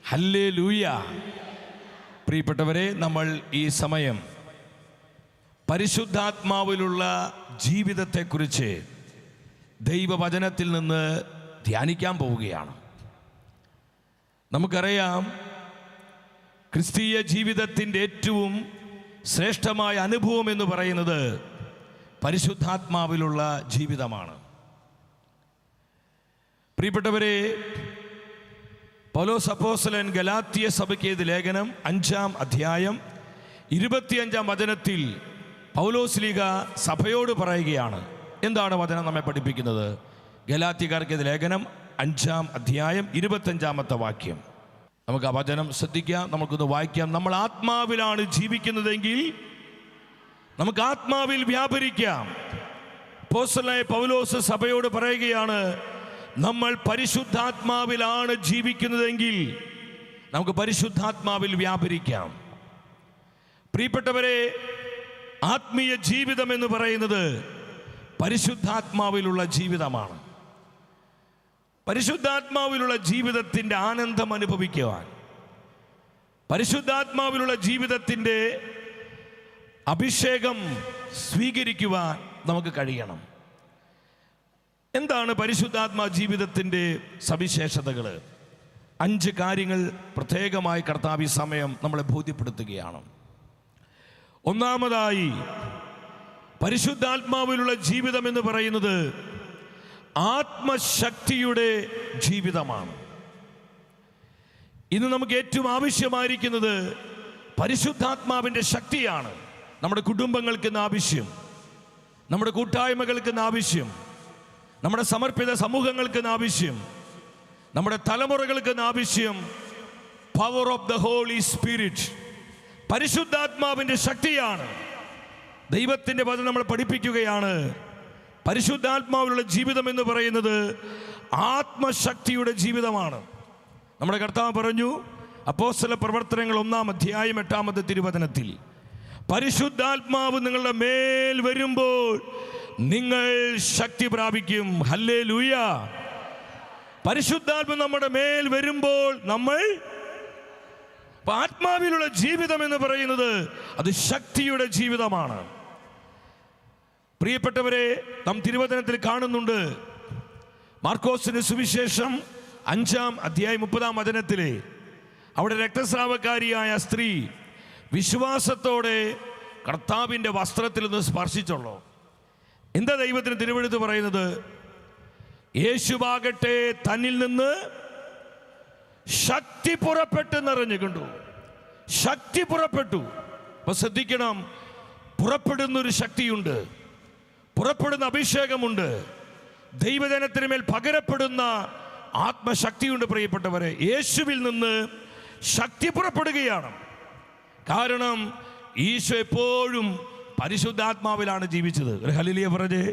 Hallelujah. പ്രിയപ്പെട്ടവരെ, നമ്മൾ ഈ സമയം പരിശുദ്ധാത്മാവിലുള്ള ജീവിതത്തെക്കുറിച്ച് ദൈവവചനത്തിൽ നിന്ന് ധ്യാനിക്കാൻ പോവുകയാണ്. നമുക്കറിയാം, ക്രിസ്തീയ ജീവിതത്തിൻ്റെ ഏറ്റവും ശ്രേഷ്ഠമായ അനുഭവം എന്ന് പറയുന്നത് പരിശുദ്ധാത്മാവിലുള്ള ജീവിതമാണ്. പ്രിയപ്പെട്ടവരെ, പൗലോസ് അപ്പോസ്തലൻ ഗലാത്യ സഭയ്ക്ക് എഴുതിയ ലേഖനം 5-ാം അധ്യായം 25-ാം വചനത്തിൽ പൗലോസ് ശ്ലീഹ സഭയോട് പറയുകയാണ്. എന്താണ് വചനം നമ്മെ പഠിപ്പിക്കുന്നത്? ഗലാത്യക്കാർക്ക് എഴുതിയ ലേഖനം 5-ാം അധ്യായം 25-ാമത്തെ വാക്യം. നമുക്ക് ആ വചനം ശ്രദ്ധിക്കാം, നമുക്കൊന്ന് വായിക്കാം. നമ്മൾ ആത്മാവിലാണ് ജീവിക്കുന്നതെങ്കിൽ നമുക്ക് ആത്മാവിൽ വ്യാപരിക്കാം. അപ്പോസ്തലനായ പൗലോസ് സഭയോട് പറയുകയാണ്, നമ്മൾ പരിശുദ്ധാത്മാവിലാണ് ജീവിക്കുന്നതെങ്കിൽ നമുക്ക് പരിശുദ്ധാത്മാവിൽ വ്യാപരിക്കാം. പ്രിയപ്പെട്ടവരെ, ആത്മീയ ജീവിതം എന്ന് പറയുന്നത് പരിശുദ്ധാത്മാവിലുള്ള ജീവിതമാണ്. പരിശുദ്ധാത്മാവിലുള്ള ജീവിതത്തിൻ്റെ ആനന്ദം അനുഭവിക്കുവാൻ, പരിശുദ്ധാത്മാവിലുള്ള ജീവിതത്തിൻ്റെ അഭിഷേകം സ്വീകരിക്കുവാൻ നമുക്ക് കഴിയണം. എന്താണ് പരിശുദ്ധാത്മാ ജീവിതത്തിൻ്റെ സവിശേഷതകൾ? 5 കാര്യങ്ങൾ പ്രത്യേകമായി കർത്താവ് ഈ സമയം നമ്മളെ ബോധ്യപ്പെടുത്തുകയാണ്. ഒന്നാമതായി, പരിശുദ്ധാത്മാവിലുള്ള ജീവിതം എന്ന് പറയുന്നത് ആത്മശക്തിയുടെ ജീവിതമാണ്. ഇന്ന് നമുക്ക് ഏറ്റവും ആവശ്യമായിരിക്കുന്നത് പരിശുദ്ധാത്മാവിൻ്റെ ശക്തിയാണ്. നമ്മുടെ കുടുംബങ്ങൾക്ക് ഇന്ന് ആവശ്യം, നമ്മുടെ കൂട്ടായ്മകൾക്ക് ഇന്ന് ആവശ്യം, നമ്മുടെ സമർപ്പിത സമൂഹങ്ങൾക്ക് ഇന്ന് ആവശ്യം, നമ്മുടെ തലമുറകൾക്ക് ഇന്ന് ആവശ്യം power of the holy spirit, പരിശുദ്ധാത്മാവിൻ്റെ ശക്തിയാണ്. ദൈവത്തിൻ്റെ വചനം നമ്മളെ പഠിപ്പിക്കുകയാണ്, പരിശുദ്ധാത്മാവിലുള്ള ജീവിതം എന്ന് പറയുന്നത് ആത്മശക്തിയുടെ ജീവിതമാണ്. നമ്മുടെ കർത്താവ് പറഞ്ഞു, അപ്പോസ്തല പ്രവർത്തനങ്ങൾ 1-ാം അധ്യായം 8-ാമത്തെ തിരുവചനത്തിൽ, പരിശുദ്ധാത്മാവ് നിങ്ങളുടെ മേൽ വരുമ്പോൾ നിങ്ങൾ ശക്തി പ്രാപിക്കും. ഹല്ലേലൂയ. പരിശുദ്ധാത്മ നമ്മുടെ മേൽ വരുമ്പോൾ നമ്മൾ, ആത്മാവിലുള്ള ജീവിതം എന്ന് പറയുന്നത് അത് ശക്തിയുടെ ജീവിതമാണ്. പ്രിയപ്പെട്ടവരെ, നാം തിരുവചനത്തിൽ കാണുന്നുണ്ട്, മാർക്കോസിന്റെ സുവിശേഷം 5-ാം അധ്യായം 30-ാം വചനത്തിലെ അവിടെ രക്തസ്രാവക്കാരിയായ സ്ത്രീ വിശ്വാസത്തോടെ കർത്താവിൻ്റെ വസ്ത്രത്തിൽ നിന്ന് സ്പർശിച്ചുള്ളൂ. എന്താ ദൈവത്തിന് തിരുവെഴുത്ത് പറയുന്നത്? യേശുവാകട്ടെ തന്നിൽ നിന്ന് ശക്തി പുറപ്പെട്ട് നിറഞ്ഞു കണ്ടു. ശക്തി പുറപ്പെട്ടു. അപ്പൊ ശ്രദ്ധിക്കണം, പുറപ്പെടുന്നൊരു ശക്തിയുണ്ട്, പുറപ്പെടുന്ന അഭിഷേകമുണ്ട്, ദൈവജനത്തിന് മേൽ പകരപ്പെടുന്ന ആത്മശക്തിയുണ്ട്. പ്രിയപ്പെട്ടവരെ, യേശുവിൽ നിന്ന് ശക്തി പുറപ്പെടുകയാണ്. കാരണം ഈശോ എപ്പോഴും പരിശുദ്ധാത്മാവിലാണ് ജീവിച്ചത്. ഒരു ഹല്ലേലൂയ പറഞ്ഞേ.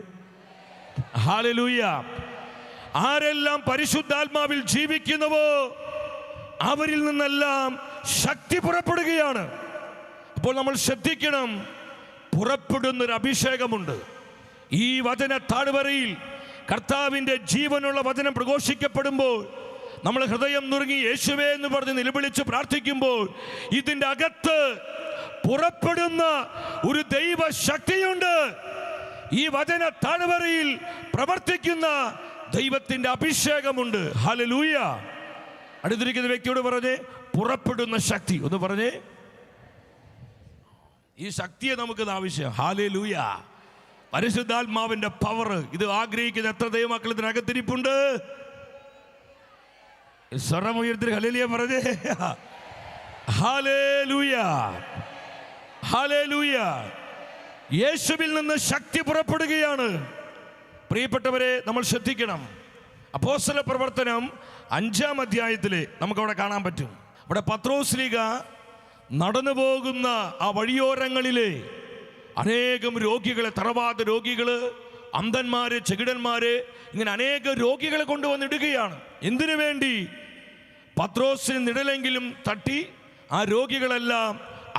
ഹല്ലേലൂയ. ആരെല്ലാം പരിശുദ്ധാത്മാവിൽ ജീവിക്കുന്നുവോ അവരിൽ നിന്നെല്ലാം ശക്തി പുറപ്പെടുകയാണ്. അപ്പോൾ നമ്മൾ ശ്രദ്ധിക്കണം, പുറപ്പെടുന്നൊരു അഭിഷേകമുണ്ട്. ഈ വചന താഴ്വരയിൽ കർത്താവിൻ്റെ ജീവനുള്ള വചനം പ്രഘോഷിക്കപ്പെടുമ്പോൾ നമ്മൾ ഹൃദയം നുറുങ്ങി യേശുവേ എന്ന് പറഞ്ഞ് നിലവിളിച്ച് പ്രാർത്ഥിക്കുമ്പോൾ ഇതിൻ്റെ അകത്ത് പുറപ്പെടുന്ന ഒരു ദൈവശക്തിയുണ്ട്. ഈ വചന താഴ്വരയിൽ പ്രവർത്തിക്കുന്ന ദൈവത്തിൻ്റെ അഭിഷേകമുണ്ട്. ഹല്ലേലൂയ. അടുത്തിരിക്കുന്ന വ്യക്തിയോട് പറഞ്ഞേ, പുറപ്പെടുന്ന ശക്തി. ഒന്ന് പറഞ്ഞേ, ഈ ശക്തിയെ നമുക്ക് ആവശ്യം. ഹല്ലേലൂയ. പരിശുദ്ധാത്മാവിന്റെ പവർ ഇത് ആഗ്രഹിക്കുന്ന എത്ര ദൈവമക്കൾ ഇതിനകത്തിരിപ്പുണ്ട്? സ്വരമുയർത്തി ഹല്ലേലൂയ പറഞ്ഞേ. ഹല്ലേലൂയ. ഹല്ലേലൂയ. യേശുവിൽ നിന്ന് ശക്തി പുറപ്പെടുകയാണ്. പ്രിയപ്പെട്ടവരെ, നമ്മൾ ശ്രദ്ധിക്കണം. അപ്പോസ്തല പ്രവർത്തനം 5-ാം അധ്യായത്തില് നമുക്കവിടെ കാണാൻ പറ്റും. അവിടെ പത്രോസ് ശ്ലീഹ നടന്നു പോകുന്ന ആ വഴിയോരങ്ങളിലെ അനേകം രോഗികളെ, തറവാട് രോഗികള്, അന്ധന്മാര്, ചെകിടന്മാര്, ഇങ്ങനെ അനേക രോഗികളെ കൊണ്ടുവന്നിടുകയാണ്. എന്തിനു വേണ്ടി? പത്രോസിന് നിഴലെങ്കിലും തട്ടി ആ രോഗികളെല്ലാം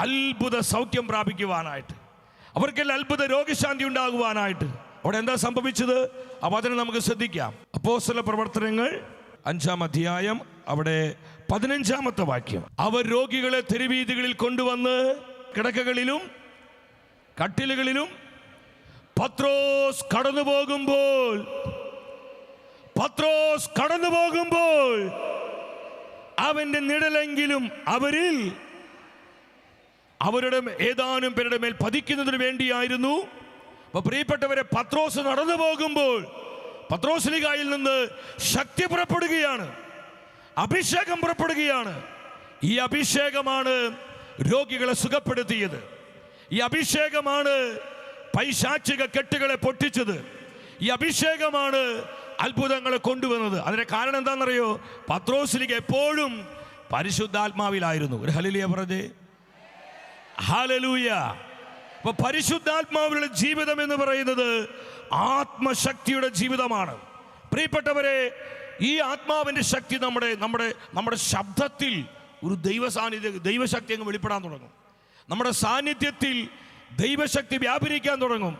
അത്ഭുത സൗഖ്യം പ്രാപിക്കുവാനായിട്ട്, അവർക്കെല്ലാം അത്ഭുത രോഗശാന്തി ഉണ്ടാകുവാനായിട്ട്. അവിടെ എന്താ സംഭവിച്ചത്? ആ വചനം നമുക്ക് ശ്രദ്ധിക്കാം. അപ്പോസ്തല പ്രവർത്തനങ്ങൾ 5-ാം അധ്യായം അവിടെ 15-ാമത്തെ വാക്യം. അവർ രോഗികളെ തെരുവീതികളിൽ കൊണ്ടുവന്ന് കിടക്കകളിലും കട്ടിലുകളിലും പത്രോസ് കടന്നു പോകുമ്പോൾ അവന്റെ നിഴലെങ്കിലും അവരുടെ ഏതാനും പേരുടെ മേൽ പതിക്കുന്നതിന് വേണ്ടിയായിരുന്നു. അപ്പൊ പ്രിയപ്പെട്ടവരെ, പത്രോസ് നടന്നു പോകുമ്പോൾ പത്രോസ്ലീഹായിൽ നിന്ന് ശക്തി പുറപ്പെടുകയാണ്, അഭിഷേകം പുറപ്പെടുകയാണ്. ഈ അഭിഷേകമാണ് രോഗികളെ സുഖപ്പെടുത്തിയത്. ഈ അഭിഷേകമാണ് പൈശാചിക കെട്ടുകളെ പൊട്ടിച്ചത്. ഈ അഭിഷേകമാണ് അത്ഭുതങ്ങളെ കൊണ്ടുവന്നത്. അതിന്റെ കാരണം എന്താണെന്നറിയോ? പത്രോസ്ലീഹ എപ്പോഴും പരിശുദ്ധാത്മാവിലായിരുന്നു. ഒരു ഹല്ലേലൂയ പറഞ്ഞേ. ഹല്ലേലൂയ. അപ്പൊ പരിശുദ്ധാത്മാവിലുള്ള ജീവിതം എന്ന് പറയുന്നത് ആത്മശക്തിയുടെ ജീവിതമാണ്. പ്രിയപ്പെട്ടവരെ, ഈ ആത്മാവിന്റെ ശക്തി നമ്മുടെ ശബ്ദത്തിൽ ഒരു ദൈവശക്തി അങ്ങ് വെളിപ്പെടാൻ തുടങ്ങും. നമ്മുടെ സാന്നിധ്യത്തിൽ ദൈവശക്തി വ്യാപരിക്കാൻ തുടങ്ങും.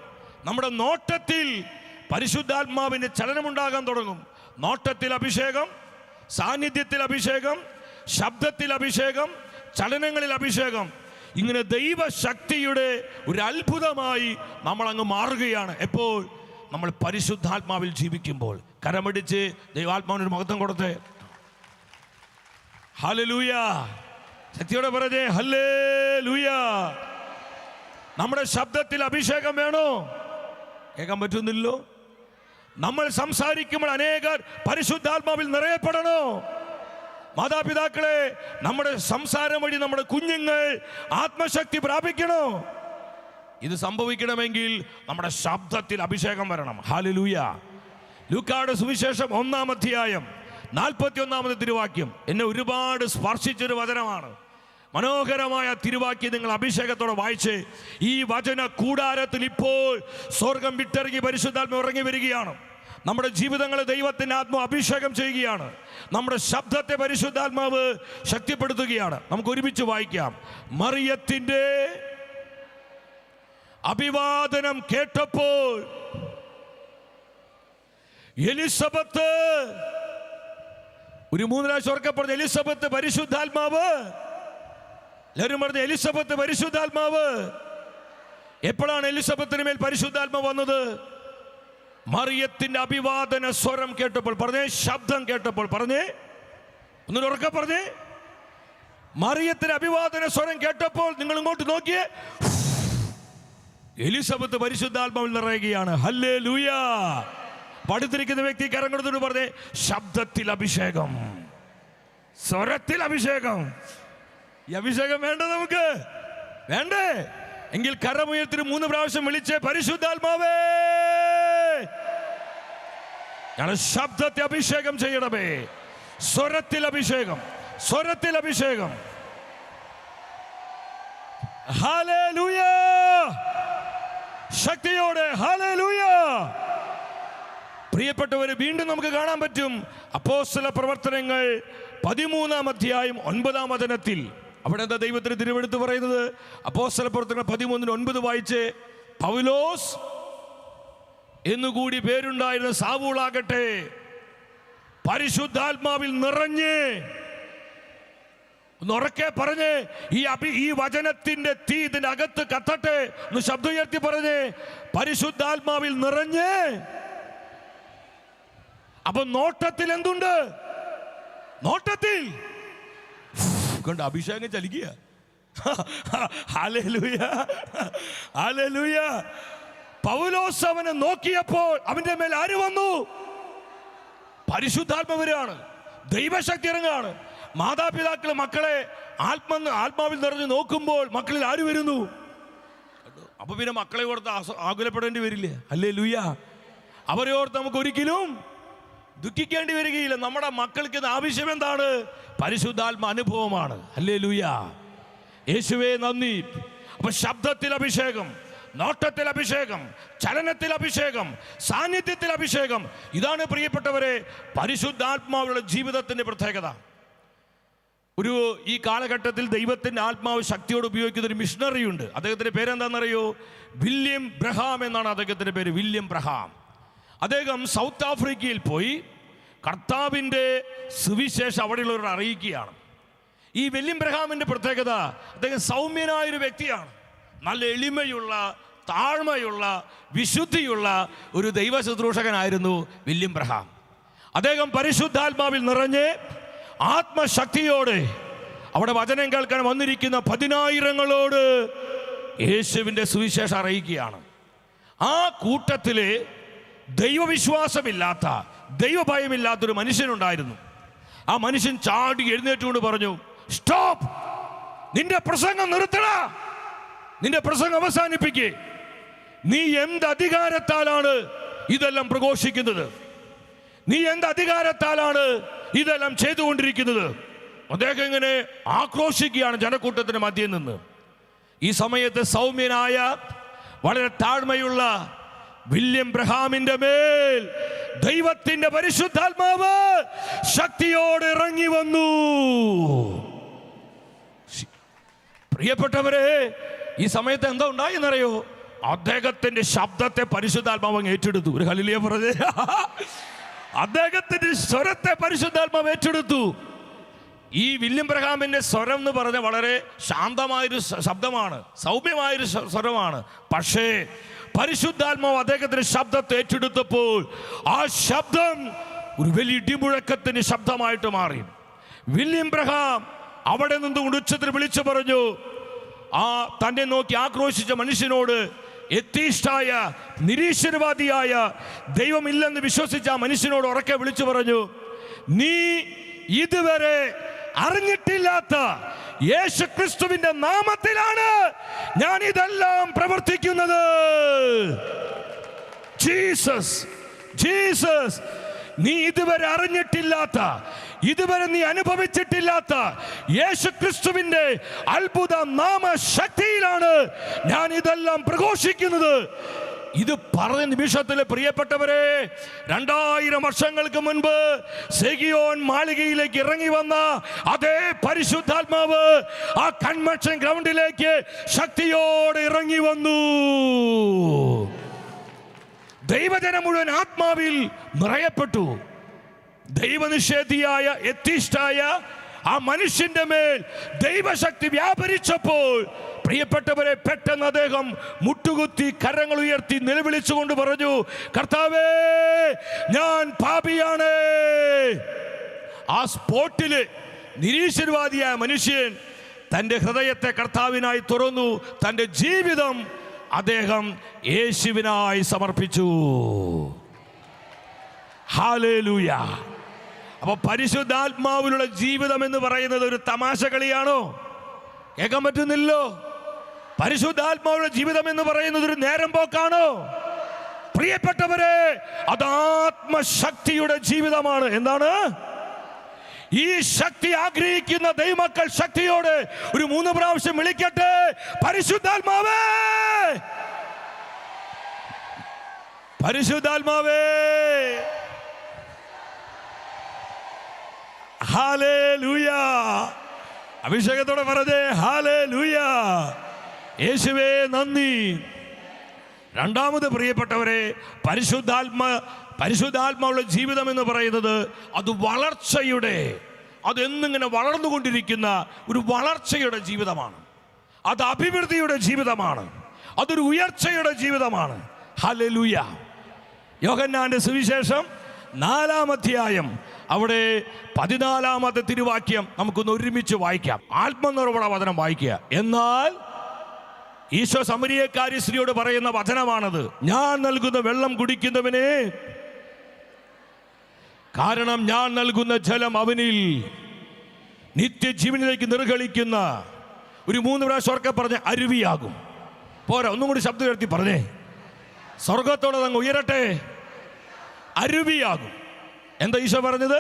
നമ്മുടെ നോട്ടത്തിൽ പരിശുദ്ധാത്മാവിന്റെ ചലനമുണ്ടാകാൻ തുടങ്ങും. നോട്ടത്തിൽ അഭിഷേകം, സാന്നിധ്യത്തിൽ അഭിഷേകം, ശബ്ദത്തിൽ അഭിഷേകം, ചലനങ്ങളിൽ അഭിഷേകം. ഇങ്ങനെ ദൈവശക്തിയുടെ ഒരു അത്ഭുതമായി നമ്മൾ അങ്ങ് മാറുകയാണ്. എപ്പോൾ? നമ്മൾ പരിശുദ്ധാത്മാവിൽ ജീവിക്കുമ്പോൾ. കരമടിച്ച് ദൈവാത്മാവിനൊരു മഹത്വം കൊടുത്തേ. ഹല്ലേലൂയ. ശക്തിയോടെ പറഞ്ഞേ ഹല്ലേലൂയ. നമ്മുടെ ശബ്ദത്തിൽ അഭിഷേകം വേണോ? കേൾക്കാൻ പറ്റുന്നില്ലോ? നമ്മൾ സംസാരിക്കുമ്പോൾ അനേകർ പരിശുദ്ധാത്മാവിൽ നിറയപ്പെടണോ? മാതാപിതാക്കളെ, നമ്മുടെ സംസാരം വഴി നമ്മുടെ കുഞ്ഞുങ്ങൾ ആത്മശക്തി പ്രാപിക്കണോ? ഇത് സംഭവിക്കണമെങ്കിൽ നമ്മുടെ ശബ്ദത്തിൽ അഭിഷേകം വരണം. ഹല്ലേലൂയ. ലൂക്കായുടെ സുവിശേഷം 1-ാം അധ്യായം 41-ാമത്തെ തിരുവാക്യം എന്നെ ഒരുപാട് സ്പർശിച്ചൊരു വചനമാണ്. മനോഹരമായ തിരുവാക്യം നിങ്ങൾ അഭിഷേകത്തോടെ വായിച്ച്, ഈ വചന കൂടാരത്തിൽ ഇപ്പോൾ സ്വർഗം വിട്ടിറങ്ങി പരിശുദ്ധാത്മാവ് ഇറങ്ങി വരികയാണ്. നമ്മുടെ ജീവിതങ്ങളെ ദൈവത്തിന്റെ ആത്മാവ് അഭിഷേകം ചെയ്യുകയാണ്. നമ്മുടെ ശബ്ദത്തെ പരിശുദ്ധാത്മാവ് ശക്തിപ്പെടുത്തുകയാണ്. നമുക്ക് ഒരുമിച്ച് വായിക്കാം. മറിയത്തിന്റെ അഭിവാദനം കേട്ടപ്പോൾ എലിസബത്ത്, ഒരു 3 പ്രാവശ്യം ഉറക്കെ പറഞ്ഞു എലിസബത്ത് പരിശുദ്ധാത്മാവ്. എല്ലാവരും പറഞ്ഞു എലിസബത്ത് പരിശുദ്ധാത്മാവ്. എപ്പോഴാണ് എലിസബത്തിന് മേൽ പരിശുദ്ധാത്മാവ് വന്നത്? മറിയത്തിന്റെ അഭിവാദന സ്വരം കേട്ടപ്പോൾ. പറഞ്ഞേ, ശബ്ദം കേട്ടപ്പോൾ. പറഞ്ഞേ, ഒന്നുകൂടെ ഉറക്കെ പറഞ്ഞേ. മറിയത്തിന്റെ അഭിവാദന സ്വരം കേട്ടപ്പോൾ നിങ്ങൾ ഇങ്ങോട്ട് നോക്കിയേ, എലിസബത്ത് പരിശുദ്ധാത്മാവിൽ നിറയുകയാണ്. ഹല്ലേലൂയ. പടുത്തിരിക്കുന്ന വ്യക്തി കരം കൊടുത്തിട്ട് പറഞ്ഞേ, ശബ്ദത്തിൽ അഭിഷേകം, സ്വരത്തിൽ അഭിഷേകം. ഈ അഭിഷേകം വേണ്ട നമുക്ക്? വേണ്ടേ? എങ്കിൽ കരമുയർത്തി 3 പ്രാവശ്യം വിളിച്ച് പരിശുദ്ധാത്മാവേ, ഞങ്ങളുടെ ശബ്ദത്തെ അഭിഷേകം ചെയ്യണമേ. സ്വരത്തിൽ അഭിഷേകം, സ്വരത്തിൽ അഭിഷേകം. ഹല്ലേലൂയ. ശക്തിയോടെ ഹല്ലേലൂയ. പ്രിയപ്പെട്ടവരെ, വീണ്ടും നമുക്ക് കാണാൻ പറ്റും അപ്പോസ്തല പ്രവർത്തനങ്ങൾ 13-ാം അധ്യായം 9-ാം വചനത്തിൽ. അവിടെ എന്താ ദൈവത്തിന് തിരുവെടുത്ത് പറയുന്നത്? അപ്പോസ്തല പ്രവർത്തനങ്ങൾ 13:9 വായിച്ച്, പൗലോസ് എന്നുകൂടി പേരുണ്ടായിരുന്ന സാവൂളാകട്ടെ പരിശുദ്ധാത്മാവിൽ നിറഞ്ഞ്, ഒന്നുറക്കെ പറഞ്ഞ്, ഈ വചനത്തിന്റെ തീ ഇതിന്റെ അകത്ത് കത്തട്ടെ. ഒന്ന് ശബ്ദം ഉയർത്തി പറഞ്ഞ്, പരിശുദ്ധാത്മാവിൽ നിറഞ്ഞ്. അപ്പൊ നോട്ടത്തിൽ എന്തുണ്ട്? നോട്ടത്തിൽ കൊണ്ട് അഭിഷേകം ചലിക്കുക. Hallelujah, hallelujah. പൗലോസ് അവനെ നോക്കിയപ്പോൾ അവന്റെ മേൽ ആര് വന്നു? പരിശുദ്ധാത്മാവരാണ്, ദൈവശക്തി ഇറങ്ങാണ്. മാതാപിതാക്കൾ മക്കളെ ആത്മാവിൽ നിറഞ്ഞ് നോക്കുമ്പോൾ മക്കളിൽ ആര് വരുന്നു? അപ്പൊ പിന്നെ മക്കളെ ഓർത്ത് ആകുലപ്പെടേണ്ടി വരില്ലേ? ഹല്ലേലൂയ. അവരെ ഓർത്ത് നമുക്ക് ഒരിക്കലും ദുഃഖിക്കേണ്ടി വരികയില്ല. നമ്മുടെ മക്കൾക്ക് ആവശ്യം എന്താണ്? പരിശുദ്ധാത്മ അനുഭവമാണ്. ഹല്ലേലൂയ. യേശുവേ നന്ദി. അപ്പൊ ശബ്ദത്തിൽ അഭിഷേകം, നോട്ടത്തിൽ അഭിഷേകം, ചലനത്തിൽ അഭിഷേകം, സാന്നിധ്യത്തിൽ അഭിഷേകം. ഇതാണ് പ്രിയപ്പെട്ടവരെ പരിശുദ്ധാത്മാവുള്ള ജീവിതത്തിന്റെ പ്രത്യേകത. ഈ കാലഘട്ടത്തിൽ ദൈവത്തിന്റെ ആത്മാവ് ശക്തിയോട് ഉപയോഗിക്കുന്ന ഒരു മിഷണറി ഉണ്ട്. അദ്ദേഹത്തിന്റെ പേരെന്താണെന്നറിയോ? വില്യം ബ്രഹാം എന്നാണ് അദ്ദേഹത്തിന്റെ പേര്. വില്യം ബ്രഹാം. അദ്ദേഹം സൗത്ത് ആഫ്രിക്കയിൽ പോയി കർത്താവിൻ്റെ സുവിശേഷം അവിടെയുള്ളവരോട് അറിയിക്കുകയാണ്. ഈ വില്യം ബ്രഹാമിൻ്റെ പ്രത്യേകത, അദ്ദേഹം സൗമ്യനായൊരു വ്യക്തിയാണ്. നല്ല എളിമയുള്ള, താഴ്മയുള്ള, വിശുദ്ധിയുള്ള ഒരു ദൈവ ശുശ്രൂഷകനായിരുന്നു വില്യം ബ്രഹാം. അദ്ദേഹം പരിശുദ്ധാത്മാവിൽ നിറഞ്ഞ് ആത്മശക്തിയോടെ അവിടെ വചനം കേൾക്കാൻ വന്നിരിക്കുന്ന 10,000ങ്ങളോട് യേശുവിൻ്റെ സുവിശേഷം അറിയിക്കുകയാണ്. ആ കൂട്ടത്തിലെ ദൈവവിശ്വാസമില്ലാത്ത, ദൈവഭയമില്ലാത്തൊരു മനുഷ്യനുണ്ടായിരുന്നു. ആ മനുഷ്യൻ ചാടി എഴുന്നേറ്റുകൊണ്ട് പറഞ്ഞു, സ്റ്റോപ്പ്, നിന്റെ പ്രസംഗം നിർത്തണ, നിന്റെ പ്രസംഗം അവസാനിപ്പിക്കേ. നീ എന്ത് അധികാരത്താലാണ് ഇതെല്ലാം പ്രഘോഷിക്കുന്നത്? നീ എന്ത് അധികാരത്താലാണ് ഇതെല്ലാം ചെയ്തുകൊണ്ടിരിക്കുന്നത്? അദ്ദേഹം ഇങ്ങനെ ആക്രോശിക്കുകയാണ് ജനക്കൂട്ടത്തിന് മധ്യയിൽ നിന്ന്. ഈ സമയത്ത് സൗമ്യനായ, വളരെ താഴ്മയുള്ള വില്യം ബ്രഹാമിന്റെ മേൽ ദൈവത്തിന്റെ പരിശുദ്ധാത്മാവ് ശക്തിയോടെ ഇറങ്ങി വന്നു. പ്രിയപ്പെട്ടവരെ, ഈ സമയത്ത് എന്താ ഉണ്ടായെന്നറിയോ? അദ്ദേഹത്തിന്റെ ശബ്ദത്തെ പരിശുദ്ധാത്മാവ് ഏറ്റെടുത്തു. ഒരു ഹല്ലേലൂയ പറഞ്ഞേ. അദ്ദേഹത്തിന്റെ സ്വരത്തെ പരിശുദ്ധാത്മാവ് ഏറ്റെടുത്തു. ഈ വില്യം ബ്രഹാമിന്റെ സ്വരം എന്ന് പറഞ്ഞ വളരെ ശാന്തമായൊരു ശബ്ദമാണ്, സൗമ്യമായൊരു സ്വരമാണ്. പക്ഷേ പരിശുദ്ധാത്മാവ് അദ്ദേഹത്തിന്റെ ശബ്ദത്തെ ഏറ്റെടുത്തപ്പോൾ ആ ശബ്ദം ഒരു വലിയ ഇടിമുഴക്കത്തിന്റെ ശബ്ദമായിട്ട് മാറി. വില്യം ബ്രഹാം അവിടെ നിന്ന് ഉച്ചത്തിൽ വിളിച്ചു പറഞ്ഞു, ആ തന്നെ നോക്കി ആക്രോശിച്ച മനുഷ്യനോട്, എത്തീഷ്ടായ, നിരീശ്വരവാദിയായ, ദൈവമില്ലെന്ന് വിശ്വസിച്ച ആ മനുഷ്യനോട് ഉറക്കെ വിളിച്ചു പറഞ്ഞു, നീ ഇതുവരെ അറിഞ്ഞിട്ടില്ലാത്ത യേശുക്രിസ്തുവിന്റെ നാമത്തിലാണ് ഞാൻ ഇതെല്ലാം പ്രവർത്തിക്കുന്നത്. ജീസസ്, ജീസസ്, നീ ഇതുവരെ അറിഞ്ഞിട്ടില്ലാത്ത, ഇതുവരെ നീ അനുഭവിച്ചിട്ടില്ലാത്ത യേശുക്രിസ്തുവിന്റെ അത്ഭുത നാമശക്തിയിലാണ് ഞാൻ ഇതെല്ലാം പ്രഘോഷിക്കുന്നത്. ഇത് പറഞ്ഞ നിമിഷത്തിലെ പ്രിയപ്പെട്ടവരെ, 2000 വർഷങ്ങൾക്ക് മുൻപ് സെഗിയോൻ മാളികയിലേക്ക് ഇറങ്ങി വന്ന അതേ പരിശുദ്ധാത്മാവ് ആ കൺവെൻഷൻ ഗ്രൗണ്ടിലേക്ക് ശക്തിയോടെ ഇറങ്ങി വന്നു. ദൈവജനം മുഴുവൻ ആത്മാവിൽ നിറയപ്പെട്ടു. ദൈവനിഷേധിയായ, എത്തിഷ്ടായ ആ മനുഷ്യന്റെ മേൽ ദൈവശക്തി വ്യാപരിച്ചപ്പോൾ പ്രിയപ്പെട്ടവരെ, പെട്ടെന്ന് അദ്ദേഹം മുട്ടുകുത്തി കരങ്ങൾ ഉയർത്തി നിലവിളിച്ചുകൊണ്ട് പറഞ്ഞു, കർത്താവേ, ഞാൻ പാപിയാണ്. ആ സ്പോട്ടില് നിരീശ്വരവാദിയായ മനുഷ്യൻ തൻ്റെ ഹൃദയത്തെ കർത്താവിനായി തുറന്നു. തൻ്റെ ജീവിതം അദ്ദേഹം യേശുവിനായി സമർപ്പിച്ചു. ഹല്ലേലൂയ. അപ്പൊ പരിശുദ്ധാത്മാവിലുള്ള ജീവിതം എന്ന് പറയുന്നത് ഒരു തമാശ കളിയാണോ? കേൾക്കാൻ പറ്റുന്നില്ലോ. പരിശുദ്ധാത്മാവിലുള്ള ജീവിതം എന്ന് പറയുന്നത് ഒരു നേരം പോക്കാണോ? പ്രിയപ്പെട്ടവരെ, അത് ആത്മശക്തിയുടെ ജീവിതമാണ്. എന്താണ്? ഈ ശക്തി ആഗ്രഹിക്കുന്ന ദൈവമക്കൾ ശക്തിയോടെ ഒരു 3 പ്രാവശ്യം വിളിക്കട്ടെ, പരിശുദ്ധാത്മാവേ, പരിശുദ്ധാത്മാവേ. ഹല്ലേലൂയ. അഭിഷേകത്തോടെ പറഞ്ഞേ ഹല്ലേലൂയ. യേശുവേ നന്ദി. രണ്ടാമത് പ്രിയപ്പെട്ടവരെ, പരിശുദ്ധാത്മാവുള്ള ജീവിതം എന്ന് പറയുന്നത് അത് വളർച്ചയുടെ, അതെന്നിങ്ങനെ വളർന്നുകൊണ്ടിരിക്കുന്ന ഒരു വളർച്ചയുടെ ജീവിതമാണ്. അത് അഭിവൃദ്ധിയുടെ ജീവിതമാണ്. അതൊരു ഉയർച്ചയുടെ ജീവിതമാണ്. ഹല്ലേലൂയ. യോഹന്നാന്റെ സുവിശേഷം 4-ാം അധ്യായം അവിടെ 14-ാമത്തെ തിരുവാക്യം നമുക്കൊന്ന് ഒരുമിച്ച് വായിക്കാം. ആത്മനിർഭര വചനം വായിക്കുക. എന്നാൽ ഈശോ സമരിയക്കാരി സ്ത്രീയോട് പറയുന്ന വചനമാണത്. ഞാൻ നൽകുന്ന വെള്ളം കുടിക്കുന്നവനെ, കാരണം ഞാൻ നൽകുന്ന ജലം അവനിൽ നിത്യജീവനിലേക്ക് നിർഗളിക്കുന്ന, ഒരു 3 പ്രാവശ്യം ഉറക്കെ പറഞ്ഞ്, അരുവിയാകും. പോരാ, ഒന്നും കൂടി ശബ്ദം ഉയർത്തി പറഞ്ഞേ, സ്വർഗത്തോടെ അങ്ങ് ഉയരട്ടെ. അരുവിയാകും. എന്താ ഈശോ പറഞ്ഞത്?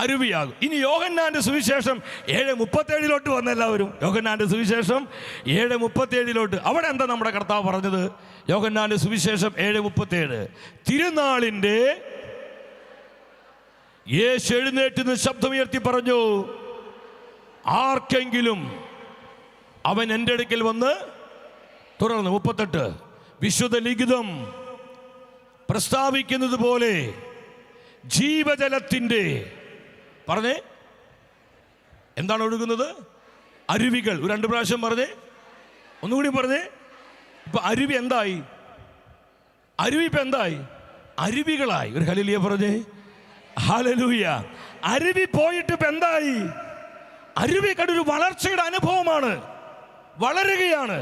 അരുവിയാകും. ഇനി യോഹന്നാന്റെ സുവിശേഷം 7:37 വന്നെല്ലാവരും. യോഹന്നാന്റെ സുവിശേഷം 7:37. അവിടെ എന്താ നമ്മുടെ കർത്താവ് പറഞ്ഞത്? യോഹന്നാന്റെ സുവിശേഷം 7:37. തിരുനാളിന്റെ യേശു എഴുന്നേറ്റ് ശബ്ദമുയർത്തി പറഞ്ഞു, ആർക്കെങ്കിലും അവൻ എൻ്റെ അടുക്കൽ വന്ന്, തുടർന്ന് 38, വിശുദ്ധ ലിഖിതം പ്രസ്താവിക്കുന്നത് പോലെ ജീവജലത്തിൻ്റെ പറഞ്ഞേ എന്താണ് ഒഴുകുന്നത്? അരുവികൾ. ഒരു 2 പ്രാവശ്യം പറഞ്ഞേ, ഒന്നുകൂടി പറഞ്ഞേ. ഇപ്പൊ അരുവി എന്തായി? അരുവി ഇപ്പൊ എന്തായി? അരുവികളായി. ഒരു ഹല്ലേലൂയ പറഞ്ഞേ. ഹല്ലേലൂയ. അരുവി പോയിട്ട് ഇപ്പൊ എന്തായി? അരുവി കണ്ടൊരു വളർച്ചയുടെ അനുഭവമാണ്, വളരുകയാണ്.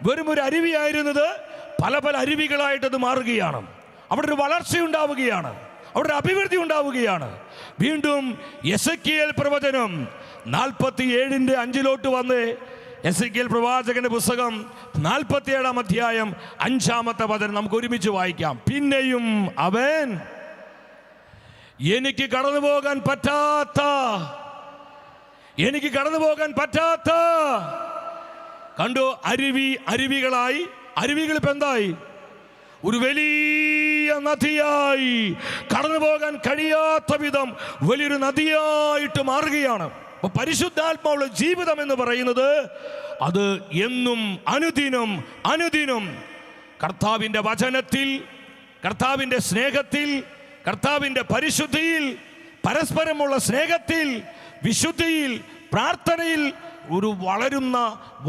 വെറും ഒരു അരുവിയായിരുന്നത് പല പല അരുവികളായിട്ടത് മാറുകയാണ്. അവിടെ ഒരു വളർച്ച ഉണ്ടാവുകയാണ്, അവിടെ ഒരു അഭിവൃദ്ധി ഉണ്ടാവുകയാണ്. വീണ്ടും എസെക്കിയേൽ പ്രവചനം 47:5 വന്ന് എസെക്കിയേൽ പ്രവാചകന്റെ പുസ്തകം 47 അധ്യായം 5 വചനം നമുക്ക് ഒരുമിച്ച് വായിക്കാം. പിന്നെയും അവൻ എനിക്ക് കടന്നു പോകാൻ പറ്റാത്ത കണ്ടു അരുവികളായി. അരുവികൾ ഇപ്പൊ എന്തായി? ഒരു വലിയ നദിയായി, കടന്നു പോകാൻ കഴിയാത്ത വിധം വലിയൊരു നദിയായിട്ട് മാറുകയാണ്. അപ്പൊ പരിശുദ്ധാത്മാവുള്ള ജീവിതം എന്ന് പറയുന്നത് അത് എന്നും അനുദിനം കർത്താവിൻ്റെ വചനത്തിൽ, കർത്താവിൻ്റെ സ്നേഹത്തിൽ, കർത്താവിൻ്റെ പരിശുദ്ധിയിൽ, പരസ്പരമുള്ള സ്നേഹത്തിൽ, വിശുദ്ധിയിൽ, പ്രാർത്ഥനയിൽ ഒരു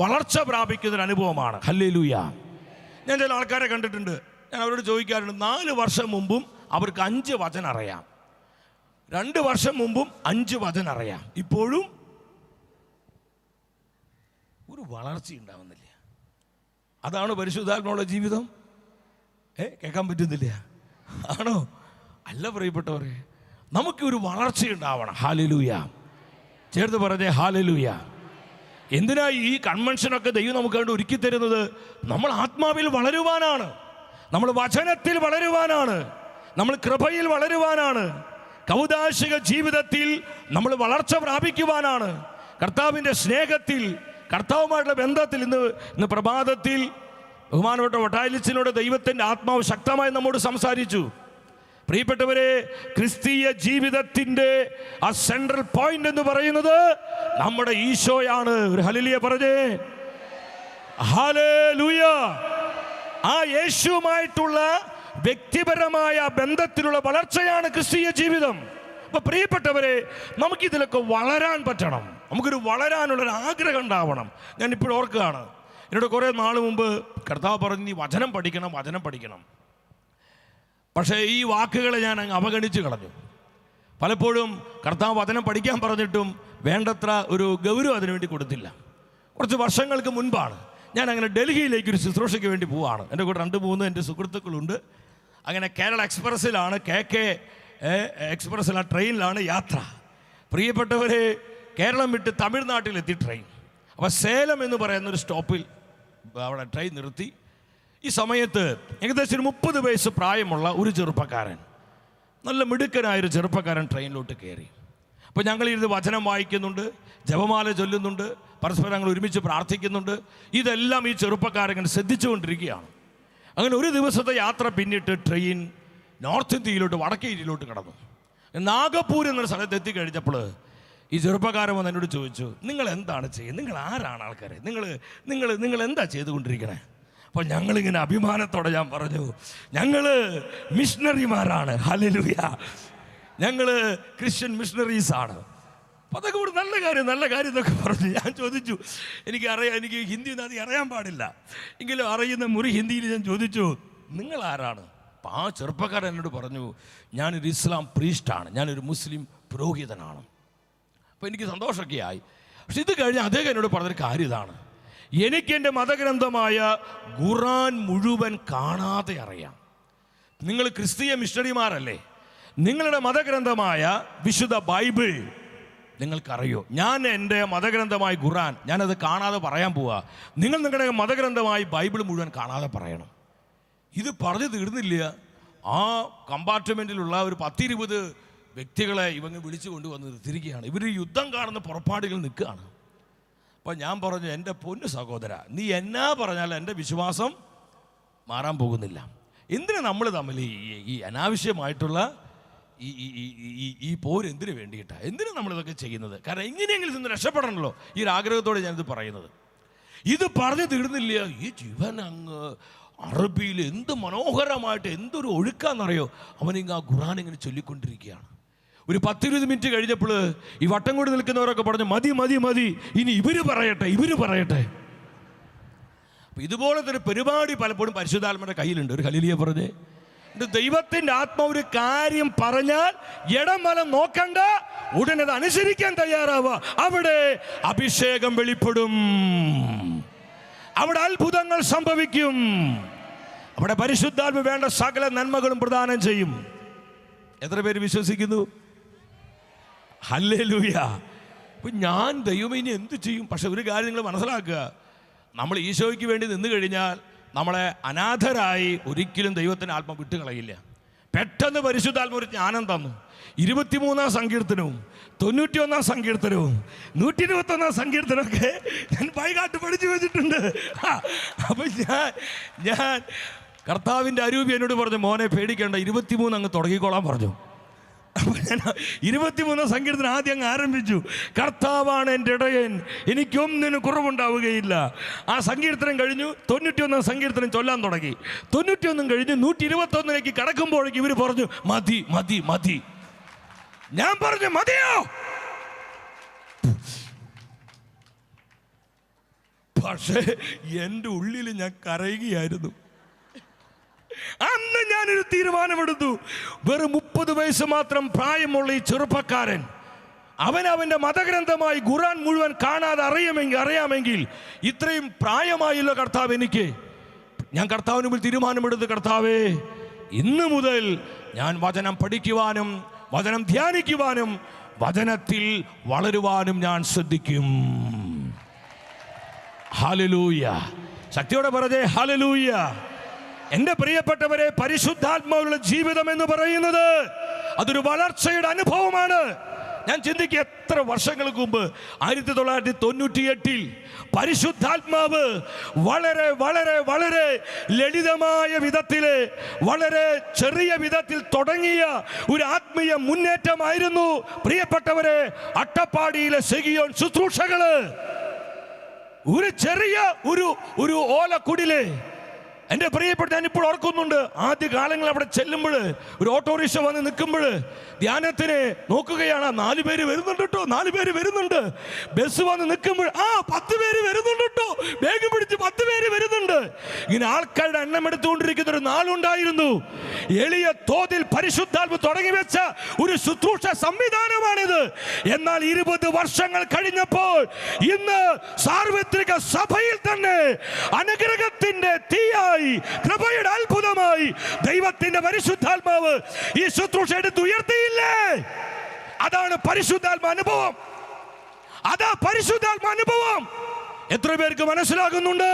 വളർച്ച പ്രാപിക്കുന്ന ഒരു അനുഭവമാണ്. ഹല്ലേലൂയ. ഞാൻ ചില ആൾക്കാരെ കണ്ടിട്ടുണ്ട്, ഞാൻ അവരോട് ചോദിക്കാറുണ്ട്, 4 വർഷം മുമ്പും അവർക്ക് 5 വചനം അറിയാം, 2 വർഷം മുമ്പും 5 വചനം അറിയാം, ഇപ്പോഴും ഒരു വളർച്ച ഉണ്ടാവുന്നില്ല. അതാണ് പരിശുദ്ധാത്മാവുള്ള ജീവിതം. കേൾക്കാൻ പറ്റുന്നില്ല? ആണോ? അല്ല പ്രിയപ്പെട്ടവരെ, നമുക്ക് ഒരു വളർച്ച ഉണ്ടാവണം. ഹല്ലേലൂയ. ചേർത്ത് പറഞ്ഞേ ഹല്ലേലൂയ. എന്തിനാ ഈ കൺവെൻഷനൊക്കെ ദൈവം നമുക്ക് വേണ്ടി ഒരുക്കി തരുന്നത്? നമ്മൾ ആത്മാവിൽ വളരുവാനാണ്, നമ്മൾ വചനത്തിൽ വളരുവാനാണ്, നമ്മൾ കൃപയിൽ വളരുവാനാണ്, കൗദാശിക ജീവിതത്തിൽ നമ്മൾ വളർച്ച പ്രാപിക്കുവാനാണ്, കർത്താവിൻ്റെ സ്നേഹത്തിൽ, കർത്താവുമായിട്ടുള്ള ബന്ധത്തിൽ. ഇന്ന് പ്രഭാതത്തിൽ ബഹുമാനപ്പെട്ട വട്ടായിലിച്ചിനോട് ദൈവത്തിൻ്റെ ആത്മാവ് ശക്തമായി നമ്മോട് സംസാരിച്ചു. പ്രിയപ്പെട്ടവരെ, ക്രിസ്തീയ ജീവിതത്തിൻ്റെ ആ സെൻട്രൽ പോയിന്റ് എന്ന് പറയുന്നത് നമ്മുടെ ഈശോയാണ്. ഒരു ഹല്ലേലൂയ പറഞ്ഞേ. ഹല്ലേലൂയ. ആ യേശുവുമായിട്ടുള്ള വ്യക്തിപരമായ ബന്ധത്തിലുള്ള വളർച്ചയാണ് ക്രിസ്തീയ ജീവിതം. അപ്പൊ പ്രിയപ്പെട്ടവരെ, നമുക്കിതിലൊക്കെ വളരാൻ പറ്റണം, നമുക്കൊരു വളരാനുള്ളൊരു ആഗ്രഹം ഉണ്ടാവണം. ഞാൻ ഇപ്പോഴും ഓർക്കുകയാണ്, എന്നോട് കുറേ നാൾ മുമ്പ് കർത്താവ് പറഞ്ഞു, നീ വചനം പഠിക്കണം. പക്ഷേ ഈ വാക്കുകളെ ഞാൻ അങ്ങ് അവഗണിച്ച് കളഞ്ഞു. പലപ്പോഴും കർത്താവ് വചനം പഠിക്കാൻ പറഞ്ഞിട്ടും വേണ്ടത്ര ഒരു ഗൗരവം അതിനുവേണ്ടി കൊടുത്തില്ല. കുറച്ച് വർഷങ്ങൾക്ക് മുൻപാണ് ഞാൻ അങ്ങനെ ഡൽഹിയിലേക്ക് ഒരു ശുശ്രൂഷയ്ക്ക് വേണ്ടി പോവുകയാണ്. എൻ്റെ കൂടെ 2-3 എൻ്റെ സുഹൃത്തുക്കളുണ്ട്. അങ്ങനെ കേരള എക്സ്പ്രസ്സിലാണ്, KK എക്സ്പ്രസ്സിലാണ്, ട്രെയിനിലാണ് യാത്ര. പ്രിയപ്പെട്ടവരെ, കേരളം വിട്ട് തമിഴ്നാട്ടിലെത്തി ട്രെയിൻ. അപ്പോൾ സേലം എന്ന് പറയുന്നൊരു സ്റ്റോപ്പിൽ അവിടെ ട്രെയിൻ നിർത്തി. ഈ സമയത്ത് ഏകദേശം 30 വയസ്സ് പ്രായമുള്ള ഒരു ചെറുപ്പക്കാരൻ, നല്ല മിടുക്കനായൊരു ചെറുപ്പക്കാരൻ ട്രെയിനിലോട്ട് കയറി. അപ്പോൾ ഞങ്ങളിരുന്ന് വചനം വായിക്കുന്നുണ്ട്, ജപമാല ചൊല്ലുന്നുണ്ട്, പരസ്പരം ഞങ്ങൾ ഒരുമിച്ച് പ്രാർത്ഥിക്കുന്നുണ്ട്. ഇതെല്ലാം ഈ ചെറുപ്പക്കാരൻ ശ്രദ്ധിച്ചുകൊണ്ടിരിക്കുകയാണ്. അങ്ങനെ ഒരു ദിവസത്തെ യാത്ര പിന്നിട്ട് ട്രെയിൻ നോർത്ത് ഇന്ത്യയിലോട്ട്, വടക്കേ ഇന്ത്യയിലോട്ട് കടന്നു. നാഗപ്പൂർ എന്നൊരു സ്ഥലത്ത് എത്തിക്കഴിഞ്ഞപ്പോൾ ഈ ചെറുപ്പക്കാരൻ വന്ന് എന്നോട് ചോദിച്ചു, നിങ്ങൾ എന്താണ് ചെയ്യുന്നത്? നിങ്ങൾ ആരാണ് ആൾക്കാരെ? നിങ്ങൾ എന്താ ചെയ്തുകൊണ്ടിരിക്കണേ? അപ്പോൾ ഞങ്ങളിങ്ങനെ അഭിമാനത്തോടെ ഞാൻ പറഞ്ഞു, ഞങ്ങൾ മിഷണറിമാരാണ്. ഹല്ലേലൂയ. ഞങ്ങൾ ക്രിസ്ത്യൻ മിഷണറീസാണ്. അപ്പോൾ അതൊക്കെ കൂടെ നല്ല കാര്യം എന്നൊക്കെ പറഞ്ഞു. ഞാൻ ചോദിച്ചു, എനിക്ക് ഹിന്ദി ഒന്നും അറിയാൻ പാടില്ല, എങ്കിലും അറിയുന്ന മുറി ഹിന്ദിയിൽ ഞാൻ ചോദിച്ചു, നിങ്ങൾ ആരാണ്? അപ്പോൾ ആ ചെറുപ്പക്കാരൻ എന്നോട് പറഞ്ഞു, ഞാനൊരു ഇസ്ലാം പ്രീസ്റ്റാണ്, ഞാനൊരു മുസ്ലിം പുരോഹിതനാണ്. അപ്പോൾ എനിക്ക് സന്തോഷമൊക്കെ ആയി. പക്ഷെ ഇത് കഴിഞ്ഞ് അദ്ദേഹം എന്നോട് പറഞ്ഞൊരു കാര്യം ഇതാണ്, എനിക്കെൻ്റെ മതഗ്രന്ഥമായ ഖുർആൻ മുഴുവൻ കാണാതെ അറിയാം. നിങ്ങൾ ക്രിസ്തീയ മിഷണറിമാരല്ലേ, നിങ്ങളുടെ മതഗ്രന്ഥമായ വിശുദ്ധ ബൈബിൾ നിങ്ങൾക്കറിയോ? ഞാൻ എൻ്റെ മതഗ്രന്ഥമായ ഖുർആൻ ഞാനത് കാണാതെ പറയാൻ പോവുക. നിങ്ങൾ നിങ്ങളുടെ മതഗ്രന്ഥമായി ബൈബിൾ മുഴുവൻ കാണാതെ പറയണം. ഇത് പറഞ്ഞു തീർന്നില്ല. ആ കമ്പാർട്ട്മെൻറ്റിലുള്ള ഒരു 10-20 വ്യക്തികളെ ഇവങ്ങ് വിളിച്ചു കൊണ്ടുവന്ന് നിർത്തിയിരിക്കുകയാണ്. ഇവർ യുദ്ധം കാണുന്ന പുറപ്പാടുകൾ നിൽക്കുകയാണ്. അപ്പോൾ ഞാൻ പറഞ്ഞു, എൻ്റെ പൊന്നു സഹോദര, നീ എന്നാ പറഞ്ഞാലും എൻ്റെ വിശ്വാസം മാറാൻ പോകുന്നില്ല. എന്തിനാ നമ്മൾ തമ്മിൽ ഈ അനാവശ്യമായിട്ടുള്ള ഈ പോരെന്തിനു വേണ്ടിയിട്ടാണ്? എന്തിനാ നമ്മളിതൊക്കെ ചെയ്യുന്നത്? കാരണം എങ്ങനെയെങ്കിലും ഇന്ന് രക്ഷപ്പെടണമല്ലോ, ഈ ഒരു ആഗ്രഹത്തോടെ ഞാനിത് പറയുന്നത്. ഇത് പറഞ്ഞു തീർന്നില്ല. ഈ ജീവൻ അങ്ങ് അറബിയിൽ എന്ത് മനോഹരമായിട്ട് എന്തൊരു ഒഴുക്കാന്നറിയോ, അവനിങ്ങ് ആ ഖുർആൻ ഇങ്ങനെ ചൊല്ലിക്കൊണ്ടിരിക്കുകയാണ്. ഒരു 10-20 മിനിറ്റ് കഴിഞ്ഞപ്പോൾ ഈ വട്ടം കൂടി നിൽക്കുന്നവരൊക്കെ പറഞ്ഞു, മതി മതി മതി, ഇനി ഇവര് പറയട്ടെ. ഇതുപോലത്തെ ഒരു പരിപാടി പലപ്പോഴും പരിശുദ്ധാത്മാവിന്റെ കയ്യിലുണ്ട്. ഒരു ഹല്ലേലൂയ പറഞ്ഞേ. ദൈവത്തിന്റെ ആത്മാവ് ഒരു കാര്യം പറഞ്ഞാൽ ഇടം വലം നോക്കണ്ട, ഉടനെ അത് അനുസരിക്കാൻ തയ്യാറാവുക. അവിടെ അഭിഷേകം വെളിപ്പെടും, അവിടെ അത്ഭുതങ്ങൾ സംഭവിക്കും, അവിടെ പരിശുദ്ധാത്മ വേണ്ട സകല നന്മകളും പ്രദാനം ചെയ്യും. എത്ര പേര് വിശ്വസിക്കുന്നു? ഹല്ലേലൂയ. അപ്പൊ ഞാൻ ദൈവമേ ഇനി എന്ത് ചെയ്യും? പക്ഷെ ഒരു കാര്യം നിങ്ങൾ മനസ്സിലാക്കുക, നമ്മൾ ഈശോയ്ക്ക് വേണ്ടി നിന്ന് കഴിഞ്ഞാൽ നമ്മളെ അനാഥരായി ഒരിക്കലും ദൈവത്തിൻ്റെ ആത്മ വിട്ടുകളയില്ല. പെട്ടെന്ന് പരിശുദ്ധാത്മ ഒരു ജ്ഞാനം തന്നു. 23-ാം സങ്കീർത്തനവും 91-ാം സങ്കീർത്തനവും 121-ാം സങ്കീർത്തനമൊക്കെ ഞാൻ വൈകാട്ട് പഠിച്ചു വെച്ചിട്ടുണ്ട്. അപ്പം ഞാൻ കർത്താവിൻ്റെ അരൂപി എന്നോട് പറഞ്ഞു, മോനെ പേടിക്കേണ്ട, 23 അങ്ങ് തുടങ്ങിക്കോളാൻ പറഞ്ഞു. അപ്പോൾ ഞാൻ 23-ാം സങ്കീർത്തനം ആദ്യം അങ്ങ് ആരംഭിച്ചു. കർത്താവാണ് എൻ്റെ ഇടയൻ, എനിക്കൊന്നിനും കുറവുണ്ടാവുകയില്ല. ആ സങ്കീർത്തനം കഴിഞ്ഞു 91-ാം സങ്കീർത്തനം ചൊല്ലാൻ തുടങ്ങി. 91 കഴിഞ്ഞ് 121-ലേക്ക് കടക്കുമ്പോഴേക്ക് ഇവർ പറഞ്ഞു, മതി മതി മതി. ഞാൻ പറഞ്ഞു, മതിയോ? പക്ഷേ എൻ്റെ ഉള്ളിൽ ഞാൻ കരയുകയായിരുന്നു. അന്ന് ഞാനൊരു തീരുമാനമെടുത്തു. വെറും 30 വയസ്സ് മാത്രം പ്രായമുള്ള ഈ ചെറുപ്പക്കാരൻ, അവൻ്റെ മതഗ്രന്ഥമായി ഖുർആൻ മുഴുവൻ കാണാതെ അറിയാമെങ്കിൽ ഇത്രയും പ്രായമായല്ലോ കർത്താവ് എനിക്ക്. ഞാൻ കർത്താവിന് മുമ്പിൽ തീരുമാനമെടുത്തു, കർത്താവേ, ഇന്ന് മുതൽ ഞാൻ വചനം പഠിക്കുവാനും വചനം ധ്യാനിക്കുവാനും വചനത്തിൽ വളരുവാനും ഞാൻ ശ്രദ്ധിക്കും. ഹല്ലേലൂയ. ശക്തിയോടെ പറഞ്ഞേ ഹല്ലേലൂയ. എൻ്റെ പ്രിയപ്പെട്ടവരെ, പരിശുദ്ധാത്മാവുള്ള ജീവിതം എന്ന് പറയുന്നത് അതൊരു വളർച്ചയുടെ അനുഭവമാണ്. ഞാൻ ചിന്തിക്കുക, എത്ര വർഷങ്ങൾക്ക് മുമ്പ് 1998 പരിശുദ്ധാത്മാവ് വളരെ വളരെ വളരെ ലളിതമായ വിധത്തിൽ, വളരെ ചെറിയ വിധത്തിൽ തുടങ്ങിയ ഒരു ആത്മീയ മുന്നേറ്റമായിരുന്നു പ്രിയപ്പെട്ടവരെ അട്ടപ്പാടിയിലെ സെഗിയോൻ ശുശ്രൂഷകള്. ഒരു ചെറിയ ഒരു ഓലക്കുടില്, എൻ്റെ പ്രിയപ്പെട്ട, ഞാനിപ്പോൾ ഓർക്കുന്നുണ്ട്, ആദ്യ കാലങ്ങളിൽ അവിടെ ചെല്ലുമ്പോൾ ഒരു ഓട്ടോറിക്ഷ വന്ന് നിൽക്കുമ്പോൾ ധ്യാനത്തിന് നോക്കുകയാണ്. 4 പേര് വരുന്നുണ്ട് കേട്ടോ, 4 പേര് വരുന്നുണ്ട്. ബസ് വന്ന് നിൽക്കുമ്പോൾ 10 പേര് വരുന്നുണ്ട് കേട്ടോ, വേഗം പിടിച്ച് 10 പേര് വരുന്നുണ്ട്. ഇങ്ങനെ ആൾക്കാരുടെ എണ്ണം എടുത്തുകൊണ്ടിരിക്കുന്ന ഒരു നാളുണ്ടായിരുന്നു. എളിയ തോതിൽ പരിശുദ്ധാത്മ തുടങ്ങി വെച്ച ഒരു ശുശ്രൂഷ സംവിധാനമാണിത്. എന്നാൽ 20 വർഷങ്ങൾ കഴിഞ്ഞപ്പോൾ ഇന്ന് സാർവത്രിക സഭയിൽ തന്നെ അനുഗ്രഹത്തിന്റെ തീയായി, കൃപയുടെ അത്ഭുതമായി ദൈവത്തിന്റെ പരിശുദ്ധാത്മാവ് ഈ ശുശ്രൂഷ എടുത്തുയർത്തിയില്ലേ? അതാണ് പരിശുദ്ധാത്മ അനുഭവം. അതാ പരിശുദ്ധാത്മ അനുഭവം. എത്ര പേർക്ക് മനസ്സിലാകുന്നുണ്ട്?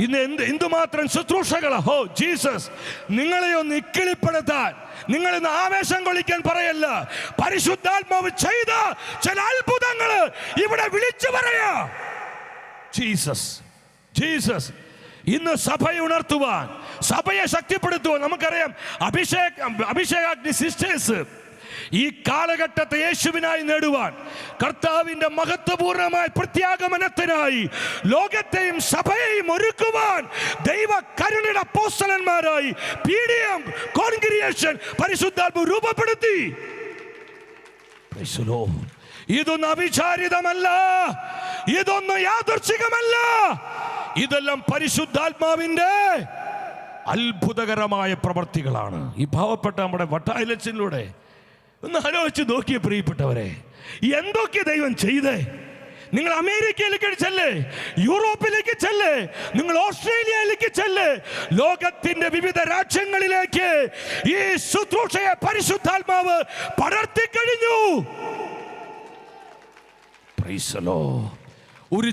ഇന്ന് എന്തുമാത്രം ശുശ്രൂഷകളാ. ഹോ ജീസസ്, നിങ്ങളെ ഒന്ന് ഇക്കിളിപ്പെടുത്താൻ, നിങ്ങളിന്ന് ആവേശം കൊള്ളിക്കാൻ പറയല്ല, പരിശുദ്ധാത്മാവ് ചെയ്ത ചില അത്ഭുതങ്ങൾ ഇവിടെ വിളിച്ചു പറയാ. Jesus Jesus. ഇന്ന് സഭയെ ഉണർത്തുവാൻ, സഭയെ ശക്തിപ്പെടുത്തുവാൻ, നമുക്കറിയാം അഭിഷേകാഗ്നി സിസ്റ്റേഴ്സ് ഈ കാലഘട്ടത്തെ യേശുവിനായി നേടുവാൻ, കർത്താവിന്റെ മഹത്വപൂർണമായ പ്രത്യാഗമനത്തിനായി ലോകത്തെയും സഭയെയും ഒരുക്കുവാൻ ദൈവ കരുണയുടെ അപ്പോസ്തലന്മാരായി PDM കോൺഗ്രിഗേഷൻ പരിശുദ്ധാത്മാവ് രൂപപ്പെടുത്തി. ഇതൊന്നും അവിചാരിതമല്ല, ഇതൊന്നും യാദൃച്ഛികമല്ല, ഇതെല്ലാം പരിശുദ്ധാത്മാവിന്റെ അത്ഭുതകരമായ പ്രവർത്തികളാണ്. ഈ പാവപ്പെട്ട നമ്മുടെ വട്ടായിലച്ചിലൂടെ ഒന്ന് ആലോചിച്ച് നോക്കിയ പ്രിയപ്പെട്ടവരെ, എന്തൊക്കെ ദൈവം ചെയ്തേ. നിങ്ങൾ അമേരിക്കയിലേക്ക് ചെല്ലേ, യൂറോപ്പിലേക്ക് ചെല്ലേ, നിങ്ങൾ ഓസ്ട്രേലിയയിലേക്ക് ചെല്ലേ, ലോകത്തിന്റെ വിവിധ രാജ്യങ്ങളിലേക്ക് ഈ ശുശ്രൂഷയെ പരിശുദ്ധാത്മാവ് പടർത്തിക്കഴിഞ്ഞു. Praise the Lord. ഒരു